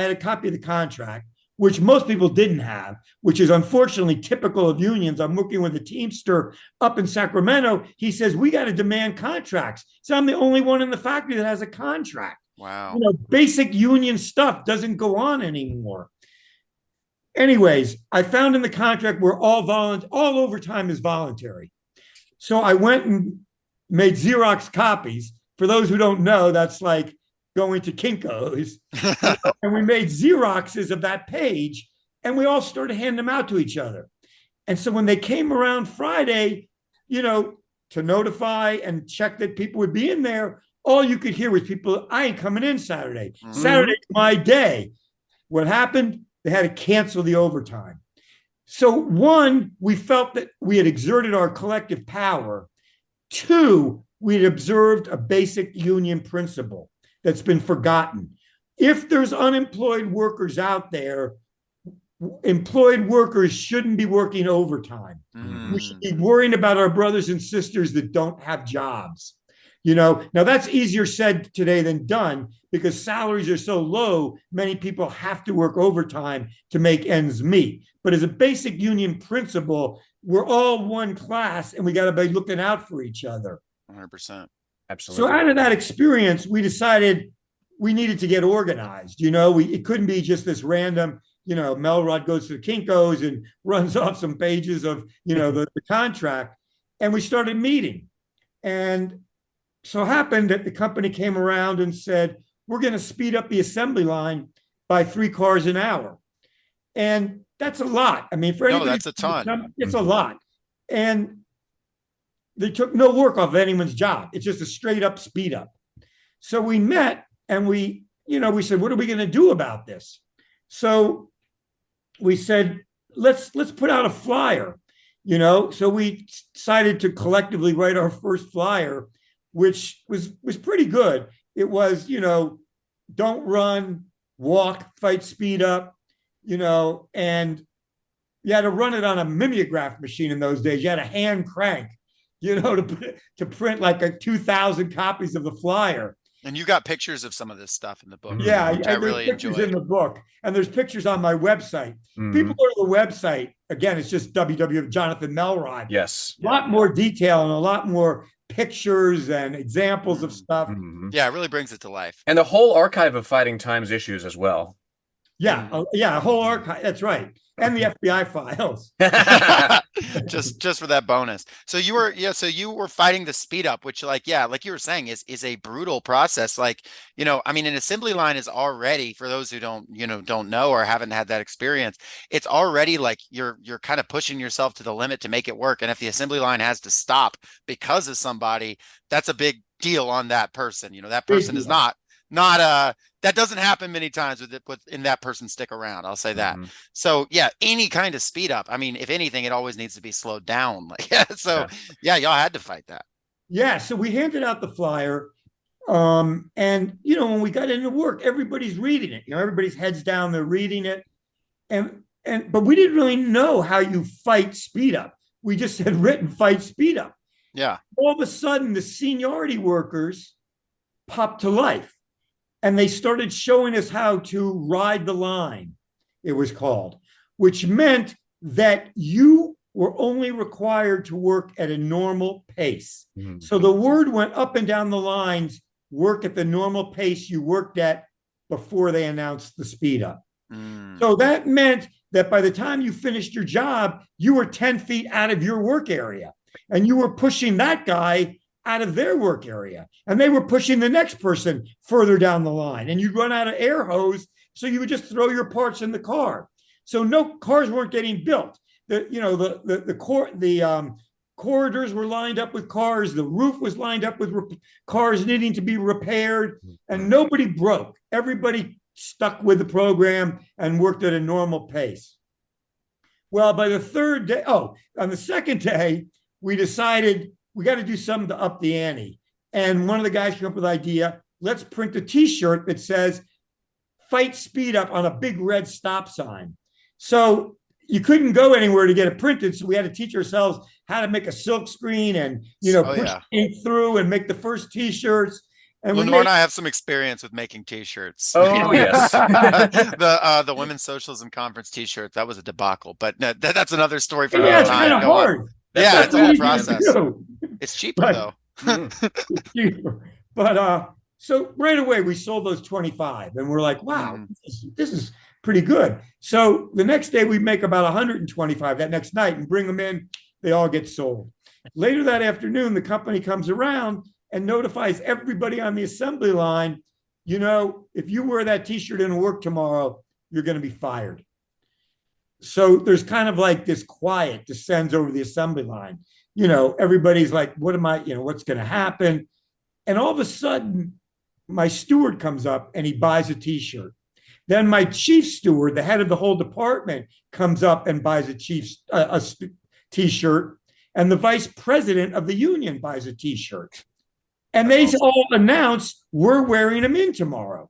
had a copy of the contract. which most people didn't have, which is unfortunately typical of unions. I'm working with a Teamster up in Sacramento. He says, we got to demand contracts. So I'm the only one in the factory that has a contract. Wow. Basic union stuff doesn't go on anymore. Anyways, I found in the contract where all overtime is voluntary. So I went and made Xerox copies. For those who don't know, that's like going to Kinko's. And we made Xeroxes of that page, and we all started handing them out to each other. And so when they came around Friday, to notify and check that people would be in there, all you could hear was people, I ain't coming in Saturday. Mm-hmm. Saturday's my day. What happened? They had to cancel the overtime. So one, we felt that we had exerted our collective power. Two, we'd observed a basic union principle that's been forgotten. If there's unemployed workers out there, employed workers shouldn't be working overtime. We should be worrying about our brothers and sisters that don't have jobs. Now that's easier said today than done because salaries are so low, many people have to work overtime to make ends meet. But as a basic union principle, we're all one class and we got to be looking out for each other. 100%. Absolutely. So out of that experience, we decided we needed to get organized. It couldn't be just this random, Melrod goes to the Kinko's and runs off some pages of, the contract. And we started meeting. And so happened that the company came around and said, we're going to speed up the assembly line by 3 cars an hour. And that's a lot. I mean, for anybody, that's a ton. It's a lot. And they took no work off anyone's job. It's just a straight up speed up. So we met and we said, what are we going to do about this? So we said, let's put out a flyer, So we decided to collectively write our first flyer, which was pretty good. It was, don't run, walk, fight, speed up, and you had to run it on a mimeograph machine in those days. You had a hand crank, to print like 2,000 copies of the flyer. And you got pictures of some of this stuff in the book. Yeah, which I really enjoyed. In the book, and there's pictures on my website. People go to the website. Again, it's just Jonathan Melrod. Yes. A lot more detail and a lot more pictures and examples of stuff. Yeah, it really brings it to life. And the whole archive of Fighting Times issues as well. Yeah, a whole archive. That's right. And the FBI files. just for that bonus. So you were fighting the speed up, which like you were saying is a brutal process. Like, I mean, an assembly line is already, for those who don't know or haven't had that experience, it's already like you're kind of pushing yourself to the limit to make it work. And if the assembly line has to stop because of somebody, that's a big deal on that person. That person is not that doesn't happen many times in that person stick around. I'll say that. So yeah, any kind of speed up. I mean, if anything, it always needs to be slowed down. Y'all had to fight that. Yeah. So we handed out the flyer. And when we got into work, everybody's reading it. Everybody's heads down, they're reading it. But we didn't really know how you fight speed up. We just had written fight speed up. Yeah. All of a sudden, the seniority workers popped to life. And they started showing us how to ride the line, it was called, which meant that you were only required to work at a normal pace. So the word went up and down the lines, work at the normal pace you worked at before they announced the speed up. So that meant that by the time you finished your job, you were 10 feet out of your work area and you were pushing that guy out of their work area, and they were pushing the next person further down the line, and you'd run out of air hose, so you would just throw your parts in the car. So no cars weren't getting built. The corridors were lined up with cars. The roof was lined up with cars needing to be repaired, and nobody broke. Everybody stuck with the program and worked at a normal pace. Well, by the third day, on the second day, we decided we got to do something to up the ante. And one of the guys came up with the idea, let's print a T-shirt that says, fight speed up on a big red stop sign. So you couldn't go anywhere to get it printed. So we had to teach ourselves how to make a silk screen and, push ink through and make the first T-shirts. And we Lenore and made I have some experience with making T-shirts. Oh, yes. The Women's Socialism Conference T-shirt, that was a debacle, but no, that's another story for yeah, another it's kind time. of Go on. hard. That's Yeah, not it's a whole bad, Easy to man. process. do. It's cheaper But though. Mm. cheaper. But so right away we sold those 25 and we're like, wow, Mhm. this is pretty good. So the next day we make about 125 that next night and bring them in. They all get sold. Later that afternoon, the company comes around and notifies everybody on the assembly line, you know, if you wear that T-shirt into work tomorrow, you're going to be fired. So there's kind of like this quiet descends over the assembly line. You know, everybody's like, what am I, you know, what's going to happen? And all of a sudden, my steward comes up and he buys a T-shirt. Then my chief steward, the head of the whole department, comes up and buys a T-shirt, and the vice president of the union buys a T-shirt. And they all announce we're wearing them in tomorrow.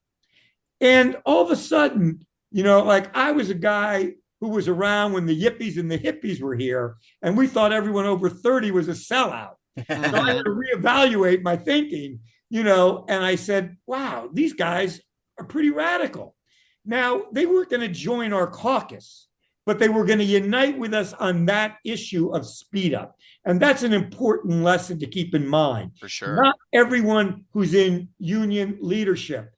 And all of a sudden, you know, like I was a guy who was around when the yippies and the hippies were here, and we thought everyone over 30 was a sellout. So I had to reevaluate my thinking, you know, and I said, wow, these guys are pretty radical. Now, they weren't going to join our caucus, but they were going to unite with us on that issue of speed up. And that's an important lesson to keep in mind. For sure. Not everyone who's in union leadership,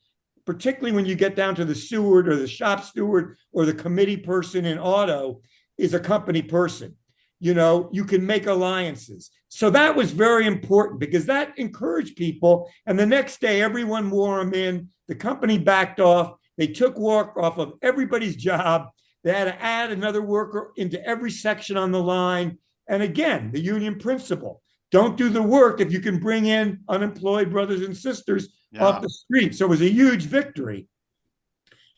particularly when you get down to the steward or the shop steward or the committee person in auto, is a company person. You know, you can make alliances. So that was very important because that encouraged people. And the next day, everyone wore them in. The company backed off. They took work off of everybody's job. They had to add another worker into every section on the line. And again, the union principle, don't do the work if you can bring in unemployed brothers and sisters off the street. So it was a huge victory.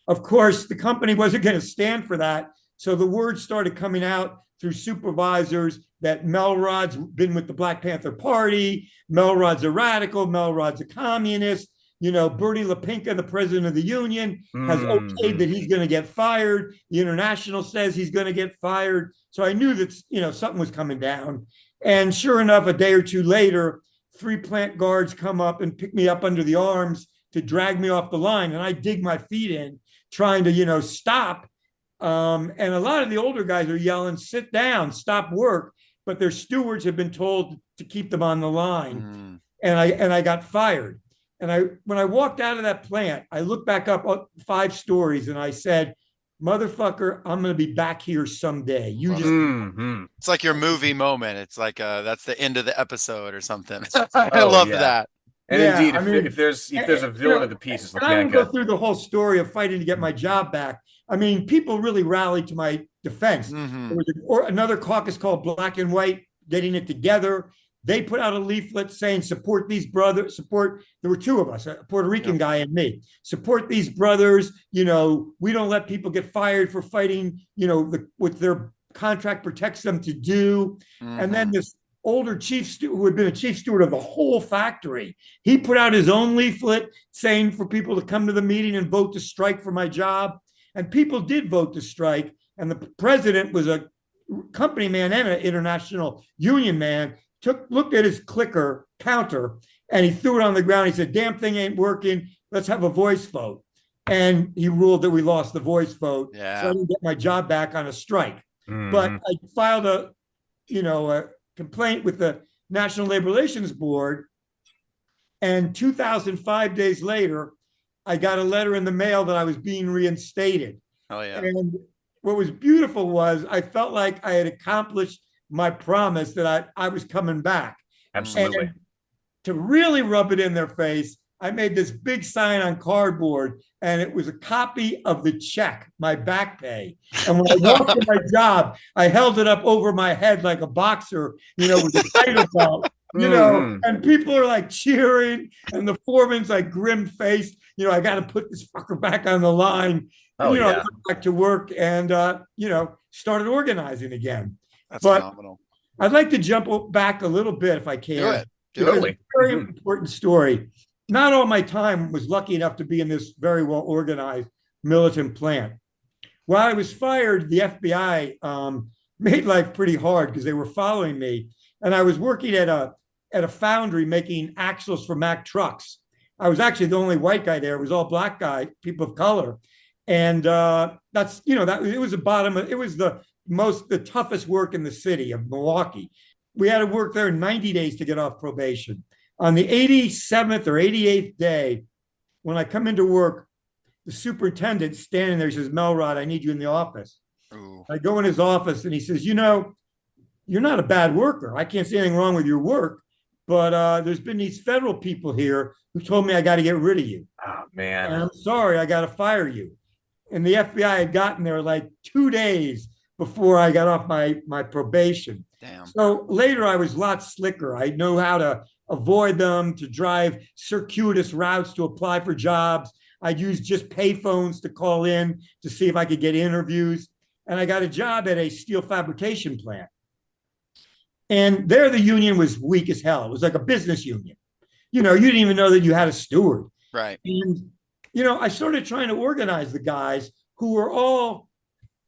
Of course, the company wasn't going to stand for that. So the word started coming out through supervisors that Melrod's been with the Black Panther Party, Melrod's a radical, Melrod's a communist. You know, Bertie LaPinka, the president of the union, has okayed that he's going to get fired. The International says he's going to get fired. So I knew that, you know, something was coming down. And sure enough, a day or two later, 3 plant guards come up and pick me up under the arms to drag me off the line. And I dig my feet in, trying to, you know, stop. And a lot of the older guys are yelling, sit down, stop work. But their stewards have been told to keep them on the line. And I got fired. And when I walked out of that plant, I looked back up 5 stories and I said, motherfucker, I'm going to be back here someday. You just, It's like your movie moment. It's like that's the end of the episode or something. I love that. And Yeah, indeed, I mean, if there's a villain of the piece, it's and I won't go Lopinka. through the whole story of fighting to get my job back. I mean, people really rallied to my defense. There was another caucus called Black and White, getting it together. They put out a leaflet saying, support these brothers, there were 2 of us, a Puerto Rican guy and me, support these brothers. You know, we don't let people get fired for fighting, you know, what their contract protects them to do. And then this older chief steward, who had been a chief steward of the whole factory, he put out his own leaflet saying for people to come to the meeting and vote to strike for my job. And people did vote to strike. And the president was a company man and an international union man, looked at his clicker counter and he threw it on the ground. He said, damn thing ain't working. Let's have a voice vote. And he ruled that we lost the voice vote. So I didn't get my job back on a strike. But I filed a complaint with the National Labor Relations Board. And 2005 days later, I got a letter in the mail that I was being reinstated. Oh, yeah. And what was beautiful was I felt like I had accomplished my promise that I was coming back. Absolutely. And to really rub it in their face, I made this big sign on cardboard, and it was a copy of the check, my back pay. And when I walked to my job, I held it up over my head like a boxer, you know, with a title belt, you know, and people are like cheering, and the foreman's like grim faced, you know, I got to put this fucker back on the line. And, you know, I went back to work and, you know, started organizing again. That's but phenomenal. I'd like to jump back a little bit if I can. Do it. Totally. Very important story. Not all my time was lucky enough to be in this very well organized militant plant. While I was fired, the FBI made life pretty hard because they were following me. And I was working at a foundry making axles for Mack trucks. I was actually the only white guy there. It was all black guy, people of color. And that's, that it was it was the toughest work in the city of Milwaukee. We had to work there 90 days to get off probation. On the 87th or 88th day, when I come into work, the superintendent standing there, he says, Melrod, I need you in the office. Ooh. I go in his office and he says, you're not a bad worker. I can't see anything wrong with your work, but there's been these federal people here who told me I got to get rid of you. Oh, man. And I'm sorry, I got to fire you. And the FBI had gotten there like 2 days before I got off my probation. Damn. So later I was a lot slicker. I know how to avoid them, to drive circuitous routes to apply for jobs. I'd use just payphones to call in to see if I could get interviews. And I got a job at a steel fabrication plant. And there the union was weak as hell. It was like a business union. You didn't even know that you had a steward. Right. And, I started trying to organize the guys who were all,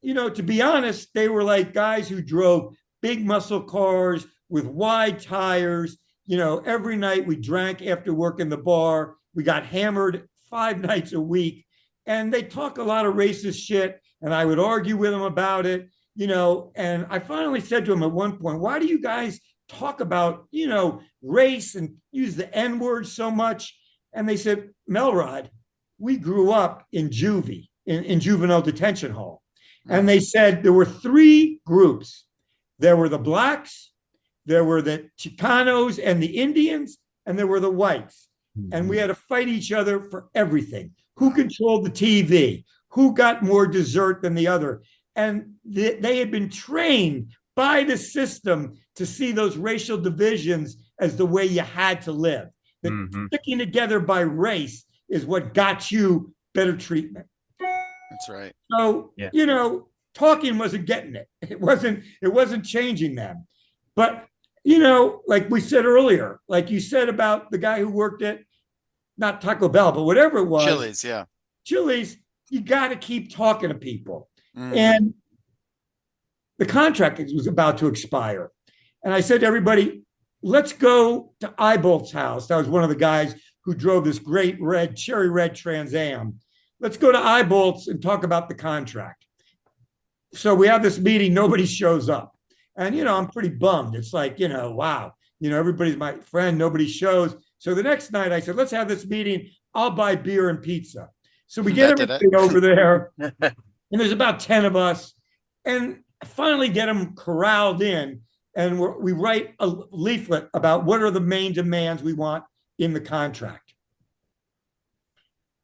to be honest, they were like guys who drove big muscle cars with wide tires. Every night we drank after work in the bar. We got hammered 5 nights a week. And they talk a lot of racist shit. And I would argue with them about it, and I finally said to them at one point, why do you guys talk about, race and use the N word so much? And they said, Melrod, we grew up in juvie, in juvenile detention hall. And they said there were 3 groups. There were the blacks, there were the Chicanos and the Indians, and there were the whites. And we had to fight each other for everything. Who controlled the TV? Who got more dessert than the other? And they had been trained by the system to see those racial divisions as the way you had to live. That sticking together by race is what got you better treatment. That's right. So, talking wasn't getting it. It wasn't changing them. But, like we said earlier, like you said about the guy who worked at, not Taco Bell, but whatever it was. Chili's, yeah. Chili's, you got to keep talking to people. And the contract was about to expire. And I said to everybody, let's go to Eyebolt's house. That was one of the guys who drove this great cherry red Trans Am. Let's go to Eyebolt's and talk about the contract. So we have this meeting, nobody shows up. And, I'm pretty bummed. It's like, wow, everybody's my friend, nobody shows. So the next night I said, let's have this meeting. I'll buy beer and pizza. So we get everything over there. And there's about 10 of us. And finally get them corralled in. And we write a leaflet about what are the main demands we want in the contract.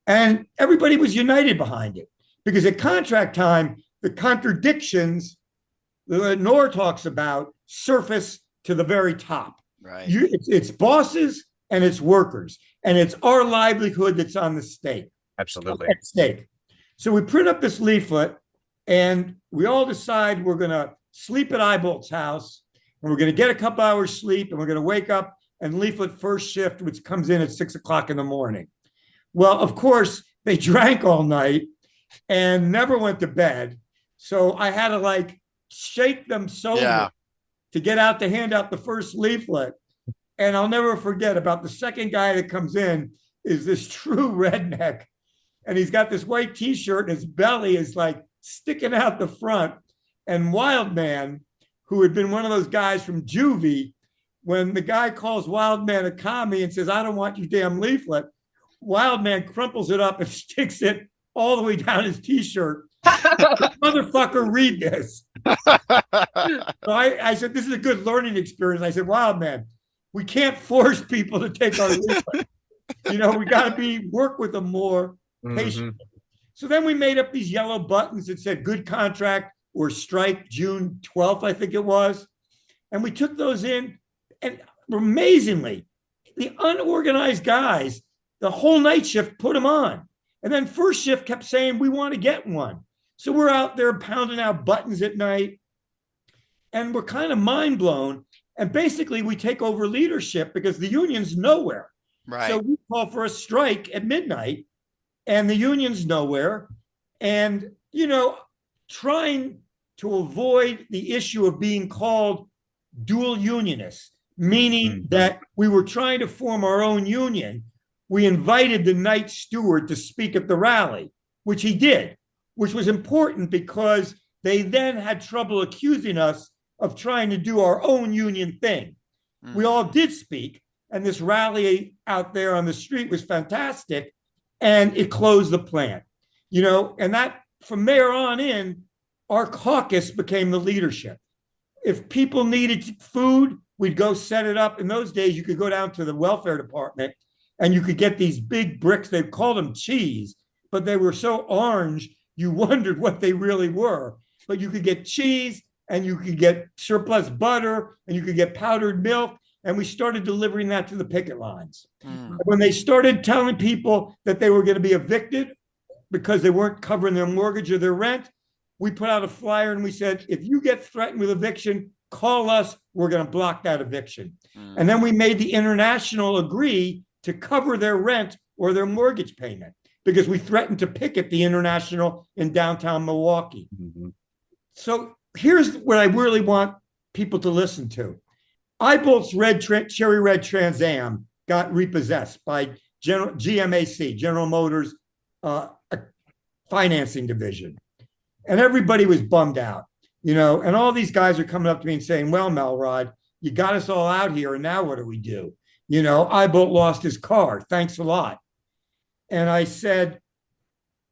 And everybody was united behind it. Because at contract time, the contradictions that Nor talks about surface to the very top. Right. It's bosses and it's workers. And it's our livelihood that's on the stake. Absolutely. At stake. So we print up this leaflet and we all decide we're going to sleep at Eyebolt's house and we're going to get a couple hours sleep and we're going to wake up and leaflet first shift, which comes in at 6 o'clock in the morning. Well, of course, they drank all night and never went to bed. So I had to shake them sober to get out to hand out the first leaflet. And I'll never forget about the second guy that comes in is this true redneck. And he's got this white t-shirt and his belly is sticking out the front. And Wildman, who had been one of those guys from juvie, when the guy calls Wildman a commie and says, I don't want your damn leaflet, Wildman crumples it up and sticks it all the way down his t-shirt. Motherfucker, read this. So I said, this is a good learning experience. I said, Wildman, we can't force people to take our leaflet. We got to work with them more patiently. So then we made up these yellow buttons that said good contract or strike June 12th, I think it was. And we took those in and amazingly, the unorganized guys, the whole night shift put them on. And then first shift kept saying, we want to get one. So we're out there pounding out buttons at night and we're kind of mind blown. And basically we take over leadership because the union's nowhere. Right. So we call for a strike at midnight and the union's nowhere. And, trying to avoid the issue of being called dual unionists, meaning that we were trying to form our own union, we invited the night steward to speak at the rally, which he did, which was important because they then had trouble accusing us of trying to do our own union thing. We all did speak, and this rally out there on the street was fantastic, and it closed the plant. And that from there on in, our caucus became the leadership. If people needed food, we'd go set it up. In those days, you could go down to the welfare department and you could get these big bricks. They called them cheese, but they were so orange, you wondered what they really were. But you could get cheese and you could get surplus butter and you could get powdered milk. And we started delivering that to the picket lines. When they started telling people that they were going to be evicted because they weren't covering their mortgage or their rent, we put out a flyer and we said, if you get threatened with eviction, call us. We're going to block that eviction. And then we made the International agree to cover their rent or their mortgage payment because we threatened to picket the International in downtown Milwaukee. So here's what I really want people to listen to. Eyebolt's cherry red Trans Am got repossessed by GMAC, General Motors financing division. And everybody was bummed out, and all these guys are coming up to me and saying, well, Melrod, you got us all out here, and now what do we do? Eyebolt lost his car. Thanks a lot. And I said,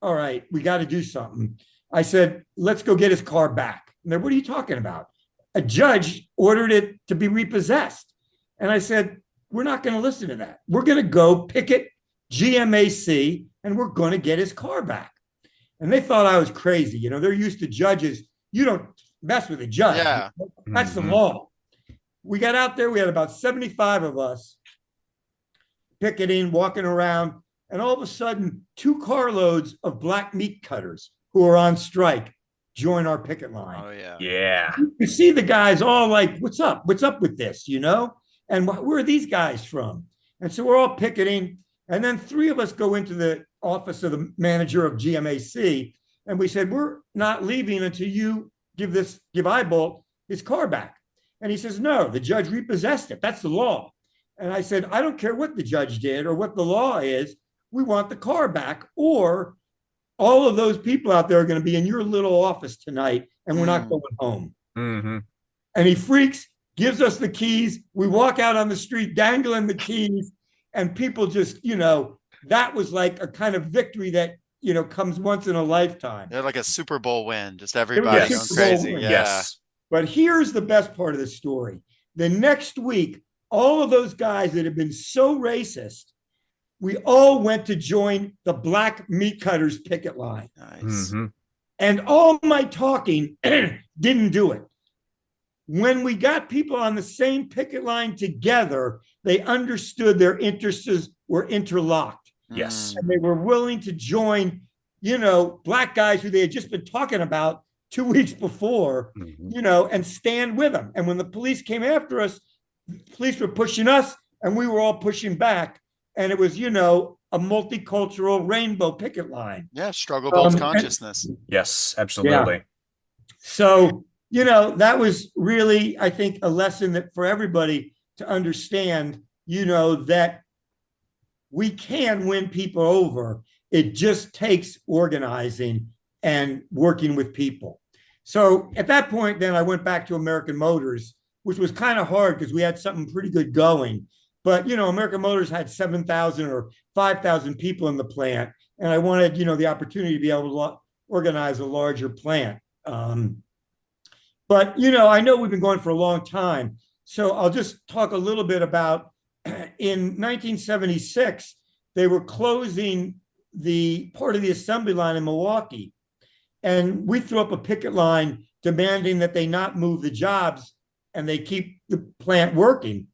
all right, we got to do something. I said, let's go get his car back. And they're, what are you talking about? A judge ordered it to be repossessed. And I said, we're not going to listen to that. We're going to go picket GMAC, and we're going to get his car back. And they thought I was crazy. They're used to judges. You don't mess with a judge. Yeah. That's the law. We got out there. We had about 75 of us picketing, walking around. And all of a sudden, 2 carloads of black meat cutters who are on strike join our picket line. Oh, yeah. Yeah. You see the guys all like, what's up? What's up with this, And where are these guys from? And so we're all picketing. And then 3 of us go into the office of the manager of GMAC. And we said, we're not leaving until you give Eyebolt his car back. And he says, no, the judge repossessed it. That's the law. And I said, I don't care what the judge did or what the law is. We want the car back, or all of those people out there are going to be in your little office tonight, and we're not going home. And he freaks, gives us the keys. We walk out on the street dangling the keys, and people just, that was like a kind of victory that, comes once in a lifetime. They're like a Super Bowl win, just everybody going crazy. Yeah. Yes. But here's the best part of the story. The next week, all of those guys that have been so racist, we all went to join the black meat cutters picket line. Nice. And all my talking didn't do it. When we got people on the same picket line together, they understood their interests were interlocked. Yes. And they were willing to join, black guys who they had just been talking about 2 weeks before, and stand with them. And when the police came after us, the police were pushing us and we were all pushing back. And it was, a multicultural rainbow picket line. Yeah, struggle builds consciousness. Yes, absolutely. Yeah. So, that was really, I think, a lesson that for everybody to understand, that we can win people over. It just takes organizing and working with people. So at that point, then I went back to American Motors, which was kind of hard because we had something pretty good going. But, American Motors had 7,000 or 5,000 people in the plant. And I wanted, the opportunity to be able to organize a larger plant. But, I know we've been going for a long time. So I'll just talk a little bit about in 1976, they were closing the part of the assembly line in Milwaukee. And we threw up a picket line demanding that they not move the jobs and they keep the plant working.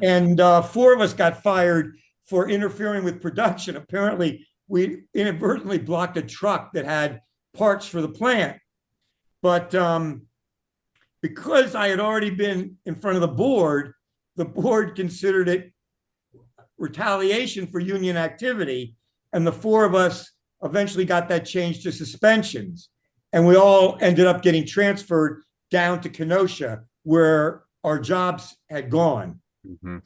And 4 of us got fired for interfering with production. Apparently, we inadvertently blocked a truck that had parts for the plant. But because I had already been in front of the board considered it retaliation for union activity. And the 4 of us eventually got that changed to suspensions. And we all ended up getting transferred down to Kenosha, where our jobs had gone. And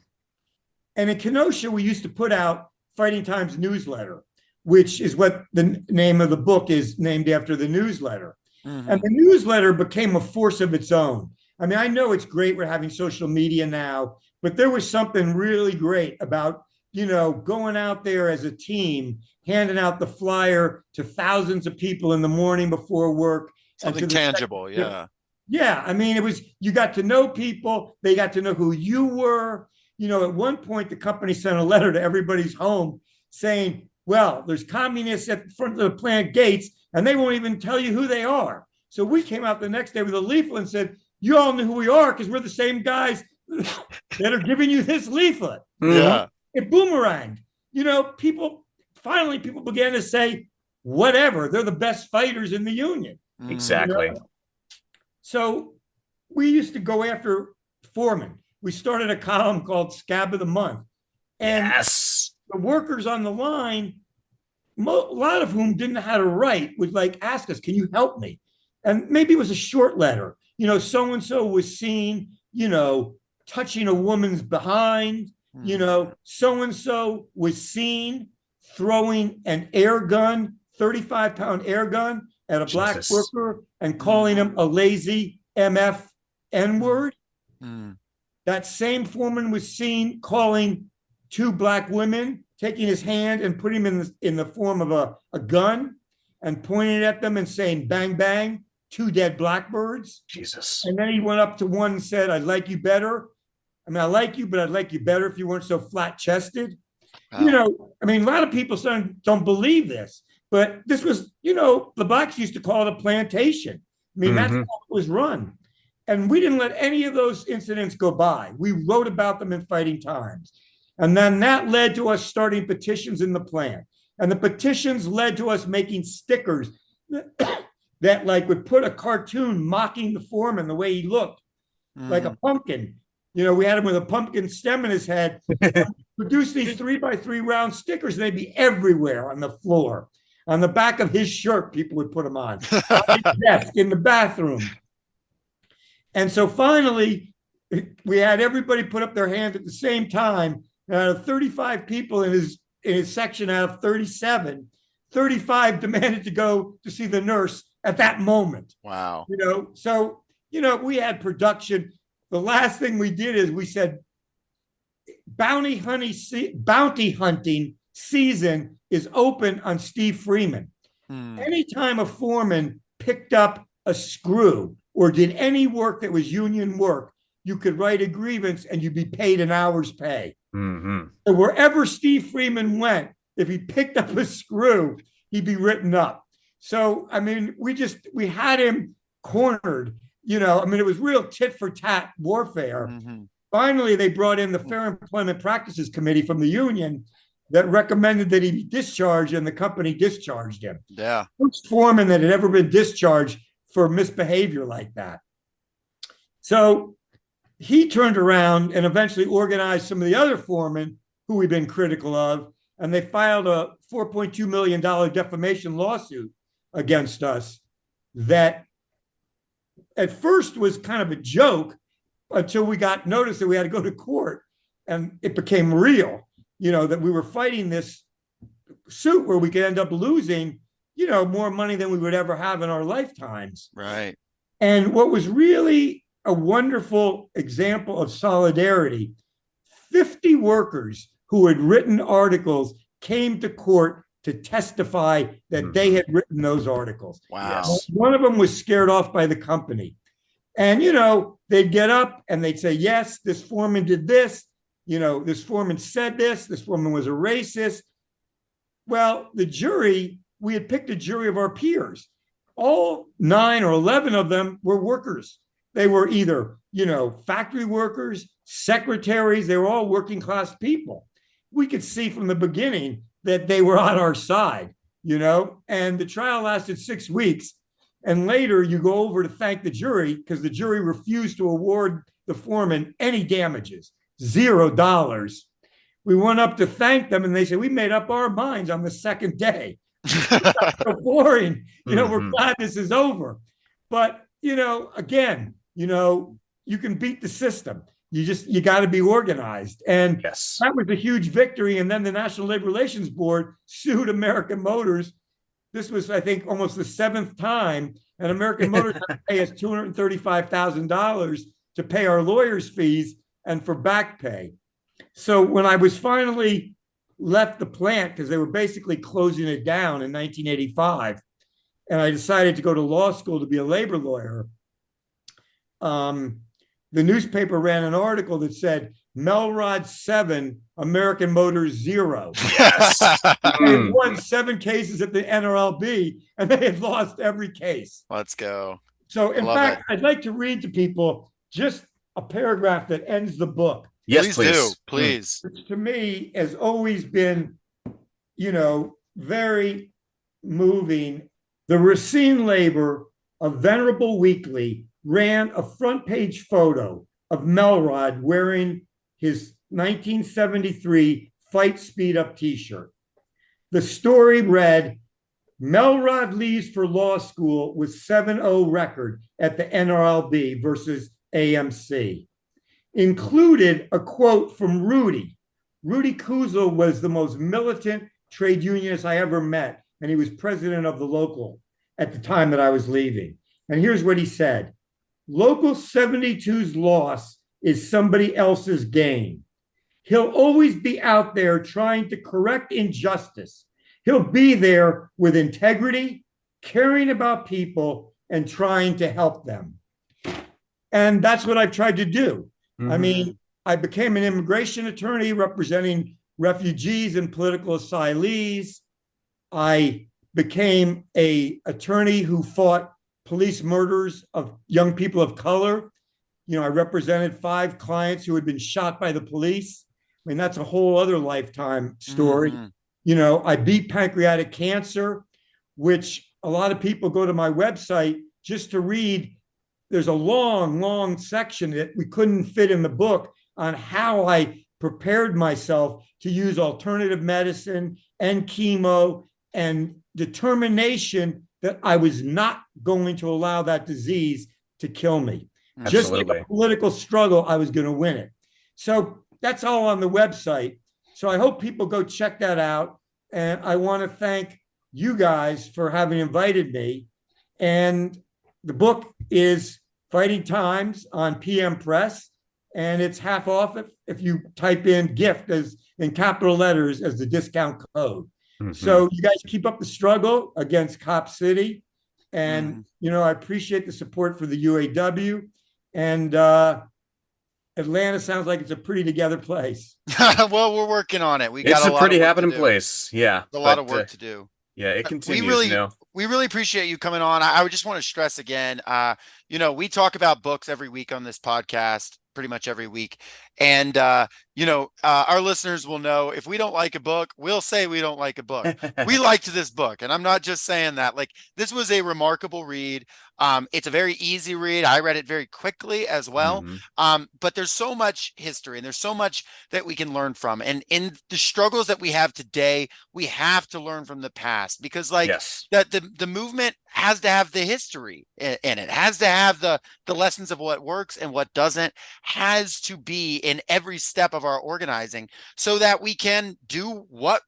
in Kenosha, we used to put out Fighting Times newsletter, which is what the name of the book is named after the newsletter. And the newsletter became a force of its own. I mean, I know it's great we're having social media now, but there was something really great about, going out there as a team, handing out the flyer to thousands of people in the morning before work. Something tangible, yeah. Yeah, I mean, you got to know people, they got to know who you were. At one point, the company sent a letter to everybody's home saying, well, there's communists at the front of the plant gates, and they won't even tell you who they are. So we came out the next day with a leaflet and said, you all know who we are because we're the same guys that are giving you this leaflet. Yeah. It boomeranged. People began to say, whatever, they're the best fighters in the union. Exactly. So we used to go after foremen. We started a column called Scab of the Month. And Yes. the workers on the line, a lot of whom didn't know how to write, would ask us, can you help me? And maybe it was a short letter. So-and-so was seen, touching a woman's behind. So-and-so was seen throwing an air gun, 35-pound air gun at a black worker and calling him a lazy MF N-word. That same foreman was seen calling two black women, taking his hand and putting him in the form of a gun and pointing at them and saying, bang, bang, two dead blackbirds. Jesus. And then he went up to one and said, I'd like you better. I mean, I like you, but I'd like you better if you weren't so flat chested. Wow. A lot of people don't believe this, but this was, the blacks used to call it a plantation. I mean, that's how it was run. And we didn't let any of those incidents go by. We wrote about them in Fighting Times. And then that led to us starting petitions in the plant. And the petitions led to us making stickers that would put a cartoon mocking the foreman the way he looked, like a pumpkin. We had him with a pumpkin stem in his head. Produce these 3x3 round stickers, and they'd be everywhere on the floor. On the back of his shirt, people would put them on his desk, in the bathroom. And so finally, we had everybody put up their hand at the same time. And out of 35 people in his section, out of 37, 35 demanded to go to see the nurse at that moment. Wow. So we had production. The last thing we did is we said, bounty hunting season is open on Steve Freeman. Anytime a foreman picked up a screw or did any work that was union work, you could write a grievance and you'd be paid an hour's pay. So wherever Steve Freeman went, if he picked up a screw, he'd be written up. So, I mean, we had him cornered. It was real tit for tat warfare. Finally, they brought in the Fair Employment Practices Committee from the union that recommended that he be discharged, and the company discharged him. Yeah. First foreman that had ever been discharged for misbehavior like that. So he turned around and eventually organized some of the other foremen who we've been critical of, and they filed a $4.2 million defamation lawsuit against us that at first was kind of a joke until we got notice that we had to go to court, and it became real, that we were fighting this suit where we could end up losing, more money than we would ever have in our lifetimes. Right. And what was really a wonderful example of solidarity, 50 workers who had written articles came to court to testify that they had written those articles. Wow. One of them was scared off by the company. And, they'd get up and they'd say, yes, this foreman did this. This foreman said this. This foreman was a racist. Well, the jury, we had picked a jury of our peers. All 9 or 11 of them were workers. They were either, factory workers, secretaries. They were all working class people. We could see from the beginning that they were on our side, and the trial lasted 6 weeks. And later you go over to thank the jury because the jury refused to award the foreman any damages, $0. We went up to thank them and they said, we made up our minds on the second day. So boring. We're glad this is over. But, again, you can beat the system. you got to be organized. And Yes. that was a huge victory. And then the National Labor Relations Board sued American Motors. This was, I think, almost the seventh time. And American Motors had to pay us $235,000 to pay our lawyers' fees and for back pay. So when I was finally left the plant, because they were basically closing it down in 1985, and I decided to go to law school to be a labor lawyer, the newspaper ran an article that said Melrod 7, American Motors 0. Yes. They had won 7 cases at the NLRB, and they had lost every case. Let's go. So, in Love fact, it. I'd like to read to people just a paragraph that ends the book, Yes, Please do. please. Please. which to me has always been, very moving. The Racine Labor of Venerable Weekly ran a front page photo of Melrod wearing his 1973 Fight Speed Up t-shirt. The story read, Melrod leaves for law school with 7-0 record at the NLRB versus AMC. Included a quote from Rudy. Rudy Kuzel was the most militant trade unionist I ever met, and he was president of the local at the time that I was leaving. And here's what he said. Local 72's loss is somebody else's gain. He'll always be out there trying to correct injustice. He'll be there with integrity, caring about people, and trying to help them. And that's what I've tried to do. I mean, I became an immigration attorney representing refugees and political asylees. I became an attorney who fought police murders of young people of color. I represented 5 clients who had been shot by the police. I mean, that's a whole other lifetime story. I beat pancreatic cancer, which a lot of people go to my website just to read. There's a long, long section that we couldn't fit in the book on how I prepared myself to use alternative medicine and chemo and determination that I was not going to allow that disease to kill me. Just like a political struggle, I was going to win it. So that's all on the website. So I hope people go check that out. And I want to thank you guys for having invited me. And the book is Fighting Times on PM Press, and it's half off if you type in gift as in capital letters as the discount code. So you guys keep up the struggle against Cop City. And, I appreciate the support for the UAW. And Atlanta sounds like it's a pretty together place. Well, we're working on it. It's a pretty happening place. Yeah. A lot of work to do. Yeah, it continues. We really appreciate you coming on. I would just want to stress again, we talk about books every week on this podcast, pretty much every week. And, our listeners will know if we don't like a book, we'll say we don't like a book. We liked this book. And I'm not just saying that. Like, this was a remarkable read. It's a very easy read. I read it very quickly as well. But there's so much history and there's so much that we can learn from. And in the struggles that we have today, we have to learn from the past because that the movement has to have the history in it, has to have the lessons of what works and what doesn't, has to be in every step of our organizing so that we can do what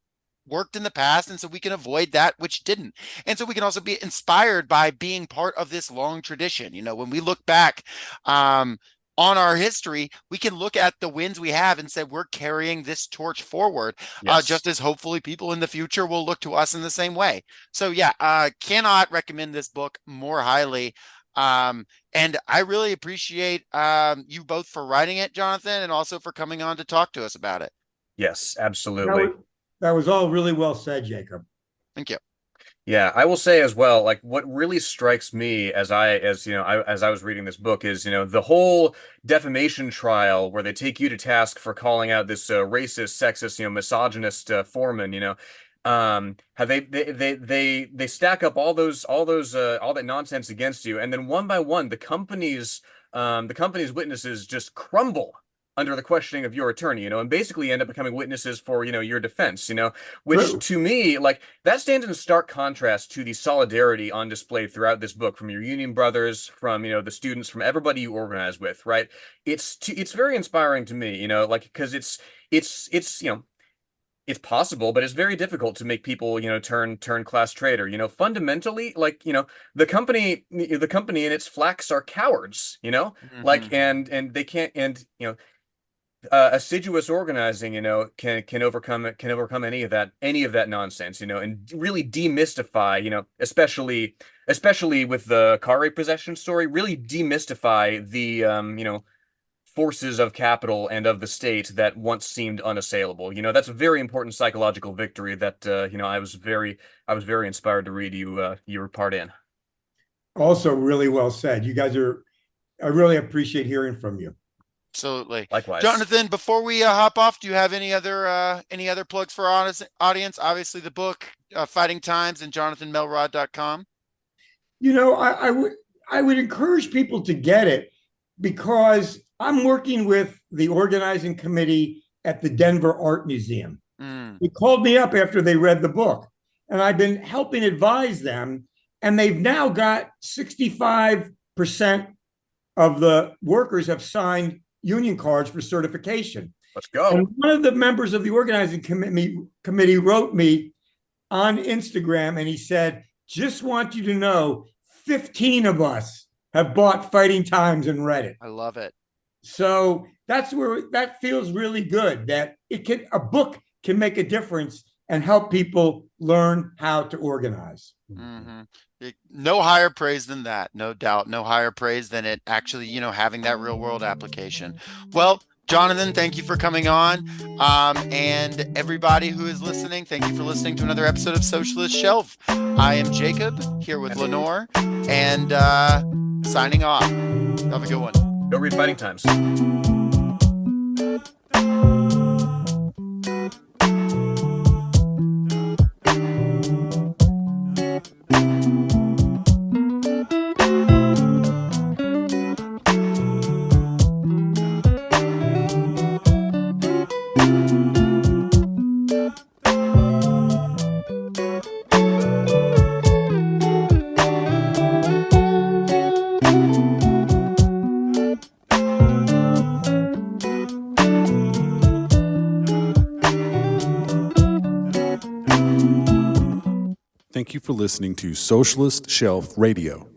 worked in the past and so we can avoid that which didn't. And so we can also be inspired by being part of this long tradition. When we look back on our history, we can look at the wins we have and say we're carrying this torch forward, just as hopefully people in the future will look to us in the same way. So cannot recommend this book more highly. And I really appreciate you both for writing it, Jonathan, and also for coming on to talk to us about it. Yes, absolutely. That was all really well said, Jacob. Thank you. Yeah, I will say as well, like what really strikes me as I was reading this book is, the whole defamation trial where they take you to task for calling out this racist, sexist, misogynist foreman, how they stack up all that nonsense against you, and then one by one the company's witnesses just crumble under the questioning of your attorney, and basically end up becoming witnesses for, your defense, which True. to me, like, that stands in stark contrast to the solidarity on display throughout this book from your union brothers, from, the students, from everybody you organize with, right? It's very inspiring to me, like, because it's possible, but it's very difficult to make people, turn class traitor. Fundamentally, like, the company and its flacks are cowards, like, and they can't, and assiduous organizing, can overcome any of that nonsense, and really demystify, especially with the car repossession story, really demystify the forces of capital and of the state that once seemed unassailable. That's a very important psychological victory that I was very inspired to read your part in. Also, really well said. You guys are. I really appreciate hearing from you. Absolutely. Likewise. Jonathan, before we hop off, do you have any other plugs for our audience? Obviously, the book, Fighting Times, and jonathanmelrod.com. I would encourage people to get it because I'm working with the organizing committee at the Denver Art Museum. They called me up after they read the book, and I've been helping advise them, and they've now got 65% of the workers have signed union cards for certification. Let's go. And one of the members of the organizing committee wrote me on Instagram, and he said, just want you to know 15 of us have bought Fighting Times and read it. I love it. So that's where that feels really good, that a book can make a difference and help people learn how to organize. No higher praise than that, no doubt. No higher praise than it actually, having that real world application. Well, Jonathan, thank you for coming on. And everybody who is listening, thank you for listening to another episode of Socialist Shelf. I am Jacob here with Lenore, and signing off. Have a good one. Go read Fighting Times. Thank you for listening to Socialist Shelf Radio.